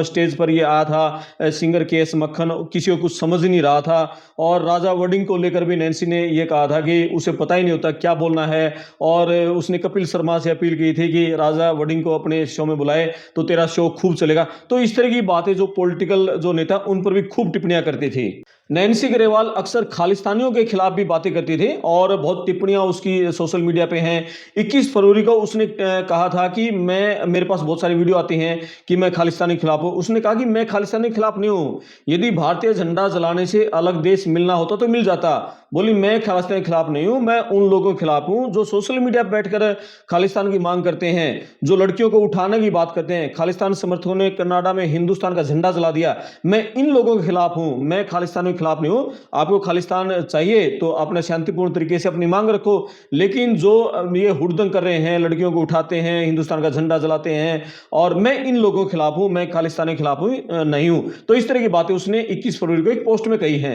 स्टेज पर ये आया था सिंगर KS मक्खन, किसी को कुछ समझ ही नहीं रहा था। और राजा वडिंग को लेकर भी नैन्सी ने ये कहा था कि उसे पता ही नहीं होता क्या बोलना है, और उसने कपिल शर्मा से अपील की थी कि राजा वडिंग को अपने शो में बुलाए तो तेरा शो खूब चलेगा। तो इस तरह की बातें जो पॉलिटिकल जो नेता उन पर भी खूब टिप्पणियां करती थी। नैन्सी ग्रेवाल अक्सर खालिस्तानियों के खिलाफ भी बातें करती थी और बहुत टिप्पणियां उसकी सोशल मीडिया पे हैं। 21 फरवरी को उसने कहा था कि मेरे पास बहुत सारी वीडियो आती हैं कि मैं खालिस्तानी खिलाफ हूं। उसने कहा कि मैं खालिस्तानी खिलाफ नहीं हूं, यदि भारतीय झंडा जलाने से अलग देश मिलना होता तो मिल जाता। बोली मैं खालिस्तान के खिलाफ नहीं हूं, मैं उन लोगों के खिलाफ हूं जो सोशल मीडिया पर बैठकर खालिस्तान की मांग करते हैं, जो लड़कियों को उठाने की बात करते हैं। खालिस्तान समर्थकों ने कनाडा में हिंदुस्तान का झंडा जला दिया। मैं इन लोगों के खिलाफ हूं, मैं खालिस्तान के खिलाफ नहीं हूं। आपको खालिस्तान चाहिए तो अपने शांतिपूर्ण तरीके से अपनी मांग रखो, लेकिन जो ये हुड़दंग कर रहे हैं, लड़कियों को उठाते हैं, हिंदुस्तान का झंडा जलाते हैं, और मैं इन लोगों के खिलाफ हूं, मैं खालिस्तान के खिलाफ नहीं हूं। तो इस तरह की बातें उसने 21 फरवरी को एक पोस्ट में कही हैं।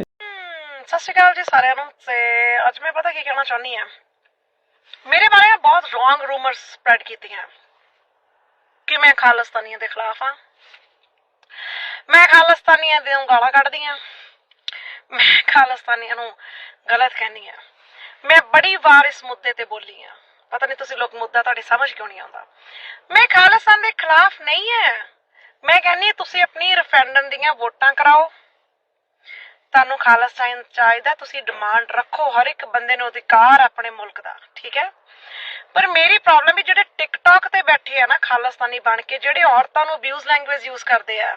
ਸਤਿ ਸ਼੍ਰੀ ਅਕਾਲ ਜੀ ਸਾਰਿਆਂ ਨੂੰ। ਤੇ ਅੱਜ ਮੈਂ ਪਤਾ ਕੀ ਕਹਿਣਾ ਚਾਹੁੰਦੀ ਹਾਂ, ਮੇਰੇ ਬਾਰੇ ਬਹੁਤ ਰੋਂਗ ਰੂਮਰਸ ਸਪਰੈਡ ਕੀਤੀਆਂ ਕਿ ਮੈਂ ਖਾਲਿਸਤਾਨੀਆਂ ਦੇ ਖਿਲਾਫ ਹਾਂ, ਮੈਂ ਖਾਲਿਸਤਾਨੀਆਂ ਦੇ ਨੂੰ ਗਾਲਾਂ ਕੱਢਦੀ ਹਾਂ, ਮੈਂ ਖਾਲਿਸਤਾਨੀਆਂ ਨੂੰ ਗਲਤ ਕਹਿੰਦੀ ਹਾਂ। ਮੈਂ ਬੜੀ ਵਾਰ ਇਸ ਮੁੱਦੇ ਤੇ ਬੋਲੀ ਹਾਂ, ਪਤਾ ਨਹੀਂ ਤੁਸੀਂ ਲੋਕ ਮੁੱਦਾ ਤੁਹਾਡੀ ਸਮਝ ਕਿਉਂ ਨਹੀਂ ਆਉਂਦਾ। ਮੈਂ ਖਾਲਿਸਤਾਨ ਦੇ ਖਿਲਾਫ ਨਹੀਂ ਹੈ, ਮੈਂ ਕਹਿੰਦੀ ਤੁਸੀਂ ਆਪਣੀ ਰੈਫਰੈਂਡਮ ਦੀਆਂ ਵੋਟਾਂ ਕਰਾਓ, ਤੁਹਾਨੂੰ ਖਾਲਿਸਤਾਨ ਚਾਹੀਦਾ, ਤੁਸੀਂ ਡਿਮਾਂਡ ਰੱਖੋ, ਹਰ ਇੱਕ ਬੰਦੇ ਨੂੰ ਅਧਿਕਾਰ ਆਪਣੇ ਮੁਲਕ ਦਾ, ਠੀਕ ਹੈ। ਪਰ ਮੇਰੀ ਪ੍ਰੋਬਲਮ ਵੀ ਜਿਹੜੇ ਟਿਕਟੌਕ ਤੇ ਬੈਠੇ ਆ ਨਾ ਖਾਲਿਸਤਾਨੀ ਬਣ ਕੇ, ਜਿਹੜੇ ਔਰਤਾਂ ਨੂੰ ਅਬਿਊਜ਼ ਲੈਂਗੁਏਜ ਯੂਜ਼ ਕਰਦੇ ਆ,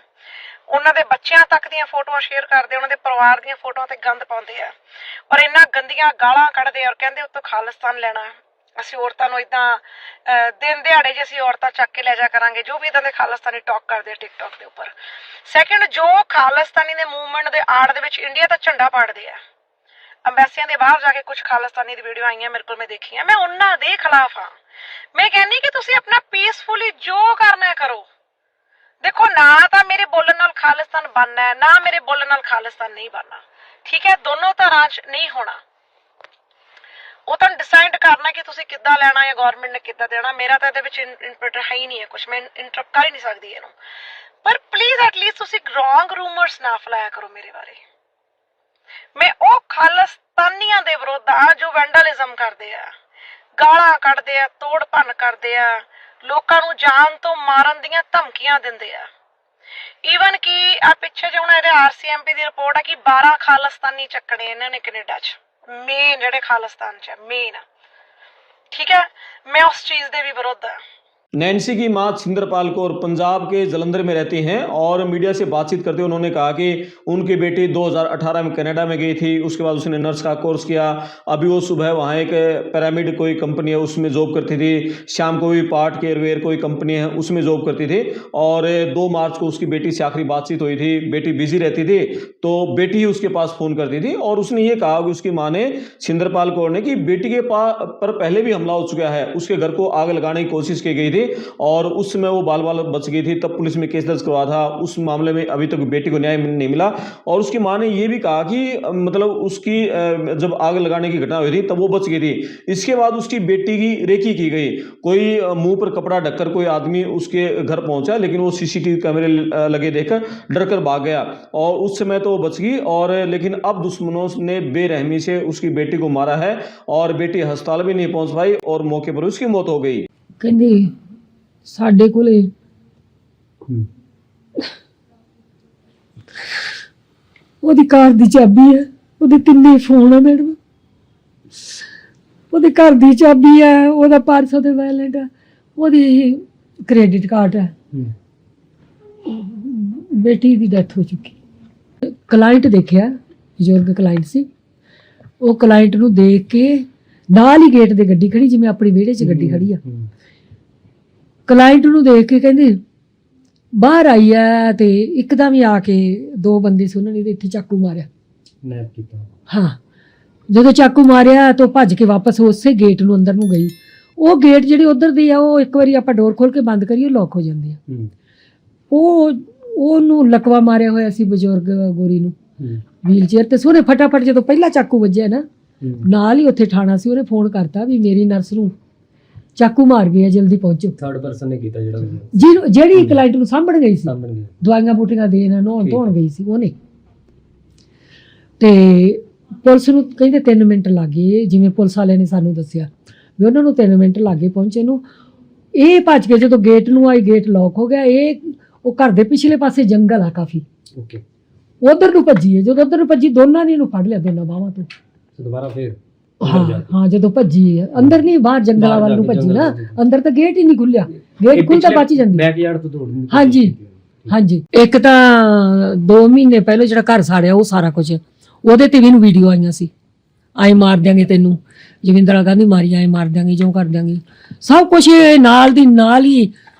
ਉਹਨਾਂ ਦੇ ਬੱਚਿਆਂ ਤੱਕ ਦੀਆਂ ਫੋਟੋਆਂ ਸ਼ੇਅਰ ਕਰਦੇ, ਉਹਨਾਂ ਦੇ ਪਰਿਵਾਰ ਦੀਆਂ ਫੋਟੋਆਂ ਤੇ ਗੰਦ ਪਾਉਂਦੇ ਆ, ਔਰ ਇੰਨਾ ਗੰਦੀਆਂ ਗਾਲਾਂ ਕੱਢਦੇ ਆ, ਔਰ ਕਹਿੰਦੇ ਉੱਤੋਂ ਖਾਲਿਸਤਾਨ ਲੈਣਾ, ਅਸੀਂ ਔਰਤਾਂ ਨੂੰ ਇਦਾਂ ਦਿਨ ਦਿਹਾੜੇ ਜੇ ਅਸੀਂ ਔਰਤਾਂ ਚੱਕ ਕੇ ਲੈ ਜਾ ਕਰਾਂਗੇ, ਜੋ ਵੀ ਇਦਾਂ ਦੇ ਖਾਲਿਸਤਾਨੀ ਟਾਕ ਕਰਦੇ ਆ ਟਿਕਟੌਕ ਦੇ ਉੱਪਰ। ਸੈਕਿੰਡ, ਜੋ ਖਾਲਿਸਤਾਨੀ ਦੇ ਮੂਵਮੈਂਟ ਦੇ ਆੜ ਦੇ ਵਿੱਚ ਇੰਡੀਆ ਦਾ ਝੰਡਾ ਪਾੜਦੇ ਆ, ਅੰਬੈਸੀਆਂ ਦੇ ਬਾਹਰ ਜਾ ਕੇ ਕੁਝ ਖਾਲਿਸਤਾਨੀ ਦੀ ਵੀਡੀਓ ਆਈਆਂ ਮੇਰੇ ਕੋਲ, ਮੈਂ ਦੇਖੀਆਂ, ਮੈਂ ਉਹਨਾਂ ਦੇ ਖਿਲਾਫ ਹਾਂ। ਮੈਂ ਕਹਿੰਦੀ ਕਿ ਤੁਸੀਂ ਆਪਣਾ ਪੀਸਫੁਲੀ ਜੋ ਕਰਨਾ ਕਰੋ। ਦੇਖੋ, ਨਾ ਤਾਂ ਮੇਰੇ ਬੋਲਣ ਨਾਲ ਖਾਲਿਸਤਾਨ ਬਣਨਾ ਹੈ, ਨਾ ਮੇਰੇ ਬੋਲਣ ਨਾਲ ਖਾਲਿਸਤਾਨ ਨਹੀਂ ਬਣਨਾ, ਠੀਕ ਹੈ। ਦੋਨੋਂ ਧਿਰਾਂ 'ਚ ਨਹੀਂ ਹੋਣਾ। ਉਹ ਤੁਹਾਨੂੰ ਡਿਸਾਈਡ ਕਰਨਾ ਕਿ ਤੁਸੀਂ ਕਿੱਦਾਂ ਲੈਣਾ ਜਾਂ ਗਵਰਨਮੈਂਟ ਨੇ ਕਿੱਦਾਂ ਦੇਣਾ। ਮੇਰਾ ਤਾਂ ਇਹਦੇ ਵਿੱਚ ਇੰਟਰਪ੍ਰੀਟਰ ਹੈ ਹੀ ਨਹੀਂ ਹੈ ਕੁਛ, ਮੈਂ ਇੰਟਰਪਟ ਕਰ ਹੀ ਨਹੀਂ ਸਕਦੀ ਇਹਨੂੰ। ਪਰ ਪਲੀਜ਼ ਐਟਲੀਸਟ ਤੁਸੀਂ ਰੋਂਗ ਰੂਮਰਸ ਨਾ ਫੈਲਾਇਆ ਕਰੋ ਮੇਰੇ ਬਾਰੇ। ਮੈਂ ਉਹ ਖਾਲਿਸਤਾਨੀਆਂ ਦੇ ਵਿਰੁੱਧ ਆ ਜੋ ਵੈਂਡਲਿਜ਼ਮ ਕਰਦੇ ਆ, ਗਾਲਾਂ ਕੱਢਦੇ ਆ, ਤੋੜ ਭੰਨ ਕਰਦੇ ਆ, ਲੋਕਾਂ ਨੂੰ ਜਾਨ ਤੋਂ ਮਾਰਨ ਦੀਆਂ ਧਮਕੀਆਂ ਦਿੰਦੇ ਆ। ਈਵਨ ਕਿ ਆ ਪਿੱਛੇ ਜੇ ਹੁਣ ਇਹਦੇ RCMP ਦੀ ਰਿਪੋਰਟ ਆ ਕਿ 12 ਖਾਲਿਸਤਾਨੀ ਚੱਕਣੇ ਇਹਨਾਂ ਨੇ ਕੈਨੇਡਾ 'ਚ, ਮੇਨ ਜਿਹੜੇ ਖਾਲਿਸਤਾਨ 'ਚ ਮੇਨ, ਠੀਕ ਹੈ। ਮੈਂ ਉਸ ਚੀਜ਼ ਦੇ ਵੀ ਵਿਰੁੱਧ ਆ। नैन्सी की मां छिंदरपाल कौर पंजाब के जलंधर में रहती हैं और मीडिया से बातचीत करते हुए उन्होंने कहा कि उनकी बेटी 2018 में कनाडा में गई थी, उसके बाद उसने नर्स का कोर्स किया, अभी वो सुबह वहाँ एक पिरामिड कोई कंपनी है उसमें जॉब करती थी, शाम को भी पार्ट केयरवेयर कोई कंपनी है उसमें जॉब करती थी, और 2 मार्च को उसकी बेटी से आखिरी बातचीत हुई थी। बेटी बिजी रहती थी तो बेटी ही उसके पास फ़ोन करती थी, और उसने ये कहा कि उसकी माँ ने, छिंदरपाल कौर ने, कि बेटी के पर पहले भी हमला हो चुका है, उसके घर को आग लगाने की कोशिश की गई थी और उस समय वो बाल बाल बच गई थी। तब पुलिस में केस दर्ज करवा था, उस मामले में अभी तक बेटी को न्याय नहीं मिला। और उसकी मां ने ये भी कहा कि मतलब उसकी जब आग लगाने की घटना हुई थी तब वो बच गई थी। इसके बाद उसकी बेटी की रेकी की गई, कोई मुंह पर कपड़ा ढककर कोई आदमी उसके घर पहुंचा, लेकिन वो CCTV कैमरे लगे देखकर डर कर भाग गया, और उस समय तो वो बच गई। और लेकिन अब दुश्मनों ने बेरहमी से उसकी बेटी को मारा है और बेटी अस्पताल भी नहीं पहुंच पाई और मौके पर उसकी मौत हो गई। ਕਹਿੰਦੇ ਸਾਡੇ ਕੋਲੇ ਉਹਦੀ ਕਾਰ ਦੀ ਚਾਬੀ ਹੈ, ਉਹਦੇ 3 ਫੋਨ ਆ ਮੈਡਮ, ਉਹਦੇ ਘਰ ਦੀ ਚਾਬੀ ਹੈ, ਉਹਦਾ 500 ਦੇ ਵੈਲੈਂਟ ਹੈ, ਉਹਦੀ ਕ੍ਰੈਡਿਟ ਕਾਰਡ ਹੈ। ਬੇਟੀ ਦੀ ਡੈਥ ਹੋ ਚੁੱਕੀ। ਕਲਾਇੰਟ ਦੇਖਿਆ, ਬਜ਼ੁਰਗ ਕਲਾਇੰਟ ਸੀ, ਉਹ ਕਲਾਇੰਟ ਨੂੰ ਦੇਖ ਕੇ ਨਾਲ ਹੀ ਗੇਟ ਦੇ ਗੱਡੀ ਖੜੀ, ਜਿਵੇਂ ਆਪਣੀ ਵਿਹੜੇ 'ਚ ਗੱਡੀ ਖੜੀ ਆ, ਕਲਾਇੰਟ ਨੂੰ ਦੇਖ ਕੇ ਕਹਿੰਦੇ ਬਾਹਰ ਆਈ ਆ, ਤੇ ਇੱਕਦਮ ਹੀ ਆ ਕੇ 2 ਬੰਦੇ ਸੀ, ਉਹਨਾਂ ਨੇ ਇੱਥੇ ਚਾਕੂ ਮਾਰਿਆ, ਨੈਪ ਕੀਤਾ। ਹਾਂ, ਜਦੋਂ ਚਾਕੂ ਮਾਰਿਆ ਤਾਂ ਭੱਜ ਕੇ ਵਾਪਸ ਉਸੇ ਗੇਟ ਨੂੰ ਅੰਦਰ ਨੂੰ ਗਈ। ਉਹ ਗੇਟ ਜਿਹੜੀ ਉਧਰ ਦੀ ਆ, ਉਹ ਇੱਕ ਵਾਰੀ ਆਪਾਂ ਡੋਰ ਖੋਲ ਕੇ ਬੰਦ ਕਰੀਏ ਲੌਕ ਹੋ ਜਾਂਦੀ ਆ। ਉਹਨੂੰ ਲਕਵਾ ਮਾਰਿਆ ਹੋਇਆ ਸੀ ਬਜ਼ੁਰਗ ਗੋਰੀ ਨੂੰ, ਵੀਲ ਚੇਅਰ ਤੇ। ਸੋਨੇ ਫਟਾਫਟ ਜਦੋਂ ਪਹਿਲਾ ਚਾਕੂ ਵੱਜਿਆ ਨਾ, ਨਾਲ ਹੀ ਉੱਥੇ ਠਾਣਾ ਸੀ, ਉਹਨੇ ਫੋਨ ਕਰਤਾ ਵੀ ਮੇਰੀ ਨਰਸ ਨੂੰ ਚਾਕੂ ਮਾਰ ਗਏ, ਜਲਦੀ ਪਹੁੰਚੋ। 3rd ਪਰਸਨ ਨੇ ਕੀਤਾ ਜਿਹੜੀ ਕਲਾਇੰਟ ਨੂੰ ਸਾਂਭਣ ਗਈ ਸੀ, ਦਵਾਈਆਂ ਬੂਟੀਆਂ ਦੇਣ, ਨਹਾਉਣ ਧੋਣ ਗਈ ਸੀ ਉਹਨੇ। ਤੇ ਪੁਲਿਸ ਨੂੰ ਕਹਿੰਦੇ 3 ਮਿੰਟ ਲੱਗ ਗਏ, ਜਿਵੇਂ ਪੁਲਿਸ ਵਾਲਿਆਂ ਨੇ ਸਾਨੂੰ ਦੱਸਿਆ ਵੀ ਉਹਨਾਂ ਨੂੰ 3 ਮਿੰਟ ਲੱਗ ਗਏ ਪਹੁੰਚੇ ਨੂੰ। ਇਹ ਭੱਜ ਕੇ ਜਦੋਂ ਗੇਟ ਨੂੰ ਆਈ, ਗੇਟ ਲੌਕ ਹੋ ਗਿਆ। ਉਹ ਘਰ ਦੇ ਪਿਛਲੇ ਪਾਸੇ ਜੰਗਲ ਆ ਕਾਫੀ, ਉਧਰ ਨੂੰ ਭੱਜੀ ਹੈ। ਜਦੋਂ ਉਧਰ ਨੂੰ ਭੱਜੀ ਦੋਨਾਂ ਨੇ ਇਹਨੂੰ ਫੜ ਲਿਆ, ਦੋਨਾਂ ਬਾਹਾਂ ਤੋਂ। ਦੁਬਾਰਾ ਫੇਰ ਹਾਂ ਜਦੋਂ ਭੱਜੀ ਹੈ, ਅੰਦਰ ਨਹੀਂ ਬਾਹਰ ਜੰਗਲਾਂ ਵੱਲ ਨੂੰ ਭੱਜੀ ਨਾ, ਅੰਦਰ ਤਾਂ ਗੇਟ ਹੀ ਨਹੀਂ ਖੁੱਲਿਆ, ਗੇਟ ਖੁੱਲਦਾ ਬਚ ਜਾਂਦੀ। ਬੈਕਯਾਰਡ ਤੋਂ ਦੌੜਨੀ। ਹਾਂਜੀ ਹਾਂਜੀ। ਇੱਕ ਤਾਂ 2 ਮਹੀਨੇ ਪਹਿਲਾਂ ਜਿਹੜਾ ਘਰ ਸਾੜਿਆ, ਉਹ ਸਾਰਾ ਕੁਝ ਉਹਦੇ ਤੇ ਵੀ ਇਹਨੂੰ ਵੀਡੀਓ ਆਈਆਂ ਸੀ, ਆਏ ਮਾਰ ਦਿਆਂਗੇ ਤੈਨੂੰ, ਜਵਿੰਦਰਾ ਗਾਂਧੀ ਮਾਰੀ, ਆਏ ਮਾਰ ਦਿਆਂਗੇ, ਜੋ ਕਰ ਦਿਆਂਗੇ, ਸਭ ਕੁਝ ਨਾਲ ਦੀ ਨਾਲ ਹੀ।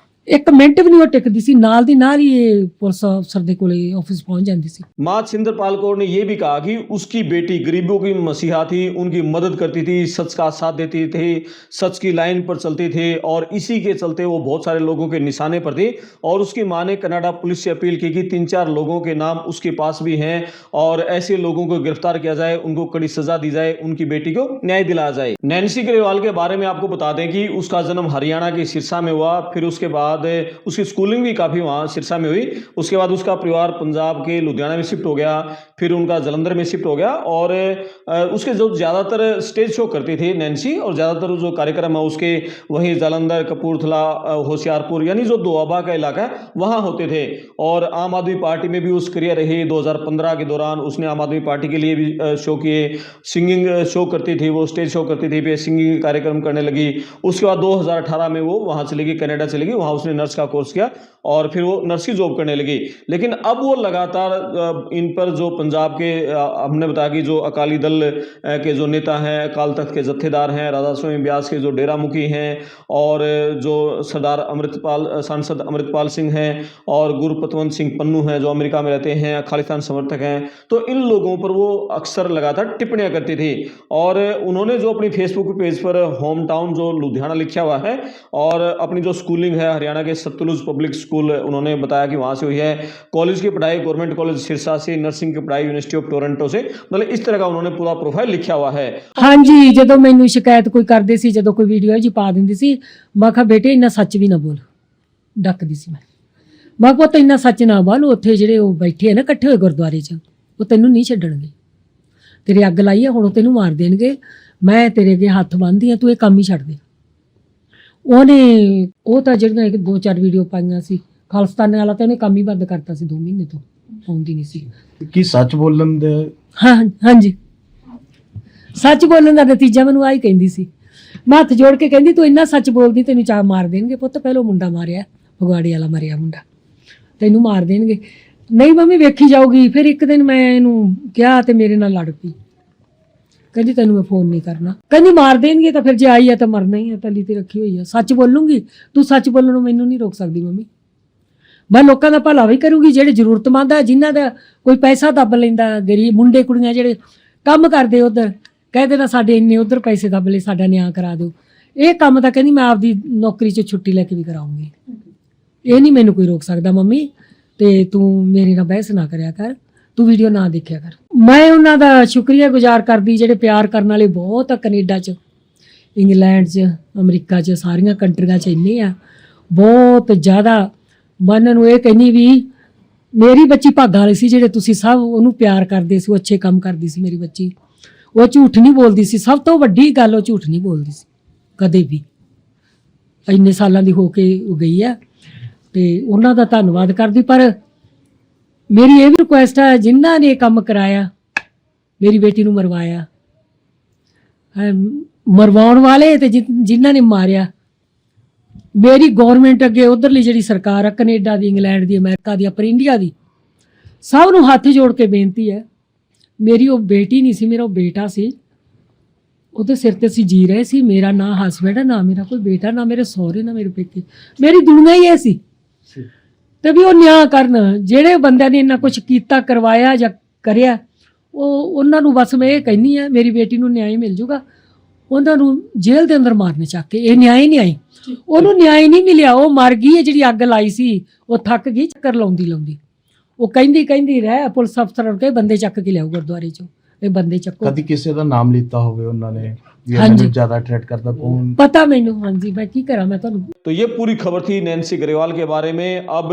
1 ਮਿੰਟ भी नहीं वो टिकती सी, नाल दी नाल ही ये पुलिस अफसर दे कोले ऑफिस पहुंच जाती सी। मां छिंदरपाल कौर ने यह भी कहा कि उसकी बेटी गरीबों की मसीहा थी, उनकी मदद करती थी, सच का साथ देती थी, सच की लाइन पर चलती थी, और इसी के चलते वो बहुत सारे लोगों के निशाने पर थी। और उसकी मां ने कनाडा पुलिस से अपील की कि 3-4 लोगों के नाम उसके पास भी हैं, और ऐसे लोगों को गिरफ्तार किया जाए, उनको कड़ी सजा दी जाए, उनकी बेटी को न्याय दिलाया जाए। नैन्सी ग्रेवाल के बारे में आपको बता दें कि उसका जन्म हरियाणा के सिरसा में हुआ, फिर उसके बाद उसकी स्कूलिंग भी काफ़ी वहाँ सिरसा में हुई। उसके बाद उसका परिवार पंजाब के लुधियाना में शिफ्ट हो गया, फिर उनका जलंधर में शिफ्ट हो गया। और उसके जो ज़्यादातर स्टेज शो करती थी नैन्सी, और ज़्यादातर जो कार्यक्रम है उसके वहीं जालंधर, कपूरथला, होशियारपुर, यानी जो दोआबा का इलाका है वहाँ होते थे। और आम आदमी पार्टी में भी उस करियर रही। 2015 के दौरान उसने आम आदमी पार्टी के लिए भी शो किए, सिंगिंग शो करती थी, वो स्टेज शो करती थी, फिर सिंगिंग कार्यक्रम करने लगी। उसके बाद 2018 में वो वहाँ चली गई, कनाडा चली गई, वहाँ उसने नर्स का कोर्स किया, और फिर वो नर्स की जॉब करने लगी। लेकिन अब वो लगातार इन पर जो पंजाब के हमने बताया कि जो अकाली दल के जो नेता हैं, अकाल तख्त के जत्थेदार हैं, राधा स्वामी ब्यास के जो डेरा मुखी हैं, और जो सरदार अमृतपाल, सांसद अमृतपाल सिंह हैं, और गुरपतवंत सिंह पन्नू हैं जो अमेरिका में रहते हैं, खालिस्तान समर्थक हैं, तो इन लोगों पर वो अक्सर लगातार टिप्पणियां करती थी। और उन्होंने जो अपनी फेसबुक पेज पर होम टाउन जो लुधियाना लिखा हुआ है, और अपनी जो स्कूलिंग है हरियाणा के सतलुज पब्लिक स्कूल, उन्होंने बताया कि वहाँ से हुई है, कॉलेज की पढ़ाई गवर्नमेंट कॉलेज सिरसा से, नर्सिंग की पढ़ाई यूनिवर्सिटी ऑफ टोरंटो से, मतलब इस तरह का उन्होंने पूरा प्रोफाइल लिखा हुआ है। हाँ जी, ਜਦੋਂ ਮੈਨੂੰ ਸ਼ਿਕਾਇਤ ਕੋਈ ਕਰਦੇ ਸੀ, ਜਦੋਂ ਕੋਈ ਵੀਡੀਓ ਜੀ ਪਾ ਦਿੰਦੀ ਸੀ, ਮੈਂ ਕਿਹਾ ਬੇਟੇ ਇੰਨਾ ਸੱਚ ਵੀ ਨਾ ਬੋਲ, ਡੱਕਦੀ ਸੀ ਮੈਂ ਕਿਹਾ ਪੁੱਤ ਇੰਨਾ ਸੱਚ ਨਾ ਬੋਲ, ਉੱਥੇ ਜਿਹੜੇ ਉਹ ਬੈਠੇ ਆ ਨਾ ਇਕੱਠੇ ਹੋਏ ਗੁਰਦੁਆਰੇ 'ਚ, ਉਹ ਤੈਨੂੰ ਨਹੀਂ ਛੱਡਣਗੇ, ਤੇਰੇ ਅੱਗ ਲਾਈ ਆ, ਹੁਣ ਉਹ ਤੈਨੂੰ ਮਾਰ ਦੇਣਗੇ, ਮੈਂ ਤੇਰੇ ਅੱਗੇ ਹੱਥ ਬੰਨ੍ਹਦੀ ਆ, ਤੂੰ ਇਹ ਕੰਮ ਹੀ ਛੱਡ ਦੇ। ਉਹਨੇ ਉਹ ਤਾਂ ਜਿਹੜੀਆਂ 2-4 ਵੀਡੀਓ ਪਾਈਆਂ ਸੀ ਖਾਲਸਤਾਨੇ ਵਾਲਾ, ਤਾਂ ਉਹਨੇ ਕੰਮ ਹੀ ਬੰਦ ਕਰਤਾ ਸੀ, 2 ਮਹੀਨੇ ਤੋਂ ਆਉਂਦੀ ਨਹੀਂ ਸੀ। ਕੀ ਸੱਚ ਬੋਲਣ ਦੇ? ਹਾਂ ਹਾਂਜੀ, ਸੱਚ ਬੋਲਣ ਦਾ ਨਤੀਜਾ ਮੈਨੂੰ ਆਹੀ ਕਹਿੰਦੀ ਸੀ। ਮੈਂ ਹੱਥ ਜੋੜ ਕੇ ਕਹਿੰਦੀ ਤੂੰ ਇੰਨਾ ਸੱਚ ਬੋਲਦੀ, ਤੈਨੂੰ ਚਾਹ ਮਾਰ ਦੇਣਗੇ ਪੁੱਤ, ਪਹਿਲੋਂ ਮੁੰਡਾ ਮਾਰਿਆ, ਫਗਵਾੜੇ ਵਾਲਾ ਮਰਿਆ ਮੁੰਡਾ, ਤੈਨੂੰ ਮਾਰ ਦੇਣਗੇ। ਨਹੀਂ ਮੰਮੀ ਵੇਖੀ ਜਾਊਗੀ। ਫਿਰ ਇੱਕ ਦਿਨ ਮੈਂ ਇਹਨੂੰ ਕਿਹਾ ਤੇ ਮੇਰੇ ਨਾਲ ਲੜ ਪਈ, ਕਹਿੰਦੀ ਤੈਨੂੰ ਮੈਂ ਫੋਨ ਨਹੀਂ ਕਰਨਾ, ਕਹਿੰਦੀ ਮਾਰ ਦੇਣਗੇ ਤਾਂ ਫਿਰ ਜੇ ਆਈ ਆ ਤਾਂ ਮਰਨਾ ਹੀ ਆ, ਤਲੀ ਤੇ ਰੱਖੀ ਹੋਈ ਆ, ਸੱਚ ਬੋਲੂੰਗੀ, ਤੂੰ ਸੱਚ ਬੋਲਣ ਨੂੰ ਮੈਨੂੰ ਨਹੀਂ ਰੋਕ ਸਕਦੀ ਮੰਮੀ। ਮੈਂ ਲੋਕਾਂ ਦਾ ਭਲਾ ਵੀ ਕਰੂੰਗੀ, ਜਿਹੜੇ ਜ਼ਰੂਰਤਮੰਦ ਆ, ਜਿਨ੍ਹਾਂ ਦਾ ਕੋਈ ਪੈਸਾ ਦੱਬ ਲੈਂਦਾ, ਗਰੀਬ ਮੁੰਡੇ ਕੁੜੀਆਂ ਜਿਹੜੇ ਕੰਮ ਕਰਦੇ ਉਧਰ, ਕਹਿ ਦੇਣਾ ਸਾਡੇ ਇੰਨੇ ਉਧਰ ਪੈਸੇ ਦੱਬ ਲਏ, ਸਾਡਾ ਨਿਆਂ ਕਰਾ ਦਿਓ। ਇਹ ਕੰਮ ਤਾਂ ਕਹਿੰਦੀ ਮੈਂ ਆਪਦੀ ਨੌਕਰੀ 'ਚ ਛੁੱਟੀ ਲੈ ਕੇ ਵੀ ਕਰਾਉਂਗੀ, ਇਹ ਨਹੀਂ ਮੈਨੂੰ ਕੋਈ ਰੋਕ ਸਕਦਾ ਮੰਮੀ, ਤੇ ਤੂੰ ਮੇਰੇ ਨਾਲ ਬਹਿਸ ਨਾ ਕਰਿਆ ਕਰ, ਤੂੰ ਵੀਡੀਓ ਨਾ ਦੇਖਿਆ ਕਰ। ਮੈਂ ਉਹਨਾਂ ਦਾ ਸ਼ੁਕਰੀਆ ਗੁਜ਼ਾਰ ਕਰਦੀ, ਜਿਹੜੇ ਪਿਆਰ ਕਰਨ ਵਾਲੇ ਬਹੁਤ ਆ ਕੈਨੇਡਾ 'ਚ, ਇੰਗਲੈਂਡ 'ਚ, ਅਮਰੀਕਾ 'ਚ, ਸਾਰੀਆਂ ਕੰਟਰੀਆਂ 'ਚ ਇੰਨੇ ਆ, ਬਹੁਤ ਜ਼ਿਆਦਾ। ਮੈਂ ਉਹਨਾਂ ਨੂੰ ਇਹ ਕਹਿੰਦੀ ਵੀ ਮੇਰੀ ਬੱਚੀ ਭਾਗਾਂ ਵਾਲੀ ਸੀ, ਜਿਹੜੇ ਤੁਸੀਂ ਸਭ ਉਹਨੂੰ ਪਿਆਰ ਕਰਦੇ ਸੀ, ਉਹ ਅੱਛੇ ਕੰਮ ਕਰਦੀ ਸੀ ਮੇਰੀ ਬੱਚੀ, ਉਹ ਝੂਠ ਨਹੀਂ ਬੋਲਦੀ ਸੀ, ਸਭ ਤੋਂ ਵੱਡੀ ਗੱਲ ਉਹ ਝੂਠ ਨਹੀਂ ਬੋਲਦੀ ਸੀ ਕਦੇ ਵੀ, ਇੰਨੇ ਸਾਲਾਂ ਦੀ ਹੋ ਕੇ ਉਹ ਗਈ ਆ, ਤੇ ਉਹਨਾਂ ਦਾ ਧੰਨਵਾਦ ਕਰਦੀ। ਪਰ ਮੇਰੀ ਇਹ ਵੀ ਰਿਕੁਐਸਟ ਹੈ, ਜਿਨ੍ਹਾਂ ਨੇ ਇਹ ਕੰਮ ਕਰਾਇਆ, ਮੇਰੀ ਬੇਟੀ ਨੂੰ ਮਰਵਾਇਆ, ਮਰਵਾਉਣ ਵਾਲੇ ਤੇ ਜਿਨ੍ਹਾਂ ਨੇ ਮਾਰਿਆ, ਮੇਰੀ ਗੌਰਮੈਂਟ ਅੱਗੇ ਉਧਰਲੀ ਜਿਹੜੀ ਸਰਕਾਰ ਆ, ਕੈਨੇਡਾ ਦੀ, ਇੰਗਲੈਂਡ ਦੀ, ਅਮਰੀਕਾ ਦੀ, ਪਰ ਇੰਡੀਆ ਦੀ, ਸਭ ਨੂੰ ਹੱਥ ਜੋੜ ਕੇ ਬੇਨਤੀ ਹੈ, ਮੇਰੀ ਉਹ ਬੇਟੀ ਨਹੀਂ ਸੀ, ਮੇਰਾ ਉਹ ਬੇਟਾ ਸੀ, ਉਹਦੇ ਸਿਰ ਤੇ ਅਸੀਂ ਜੀ ਰਹੇ ਸੀ। ਮੇਰਾ ਨਾ ਹਸਬੈਂਡ, ਨਾ ਮੇਰਾ ਕੋਈ ਬੇਟਾ, ਨਾ ਮੇਰੇ ਸਹੁਰੇ, ਨਾ ਮੇਰੇ ਪੇਕੇ, ਮੇਰੀ ਦੁਨੀਆ ਹੀ ਇਹ ਸੀ। ਤੇ ਵੀ ਉਹ ਨਿਆਂ ਕਰਨ, ਜਿਹੜੇ ਬੰਦਿਆਂ ਨੇ ਇੰਨਾ ਕੁਝ ਕੀਤਾ, ਕਰਵਾਇਆ ਜਾਂ ਕਰਿਆ, ਉਹਨਾਂ ਨੂੰ ਬਸ ਮੈਂ ਇਹ ਕਹਿੰਦੀ ਆ, ਮੇਰੀ ਬੇਟੀ ਨੂੰ ਨਿਆਂ ਮਿਲ ਜੂਗਾ, ਉਹਨਾਂ ਨੂੰ ਜੇਲ੍ਹ ਦੇ ਅੰਦਰ ਮਾਰਨੇ ਚੱਕ ਕੇ। ਇਹ ਨਿਆਂ ਹੀ ਨਹੀਂ ਆਈ, ਉਹਨੂੰ ਨਿਆਂ ਹੀ ਨਹੀਂ ਮਿਲਿਆ, ਉਹ ਮਰ ਗਈ ਹੈ। ਜਿਹੜੀ ਅੱਗ ਲਾਈ ਸੀ ਉਹ ਥੱਕ ਗਈ, ਚੱਕਰ ਲਾਉਂਦੀ ਉਹ ਕਹਿੰਦੀ ਰਹਿ, ਪੁਲਿਸ ਅਫਸਰ ਕੇ ਬੰਦੇ ਚੱਕ ਕੇ ਲਿਆਓ ਗੁਰਦੁਆਰੇ 'ਚੋਂ, ਇਹ ਬੰਦੇ ਚੱਕੋ। ਕਦੀ ਕਿਸੇ ਦਾ ਨਾਮ ਲਿੱਤਾ ਹੋਵੇ ਉਹਨਾਂ ਨੇ? ये हाँ जी। मैंने ज्यादा अट्रैक्ट करता कौन ਪਤਾ ਮੈਨੂੰ ਹਾਂਜੀ ਮੈਂ ਕੀ ਕਰਾਂ मैं ਤੁਹਾਨੂੰ तो ये पूरी खबर थी नैन्सी ग्रेवाल के बारे में। अब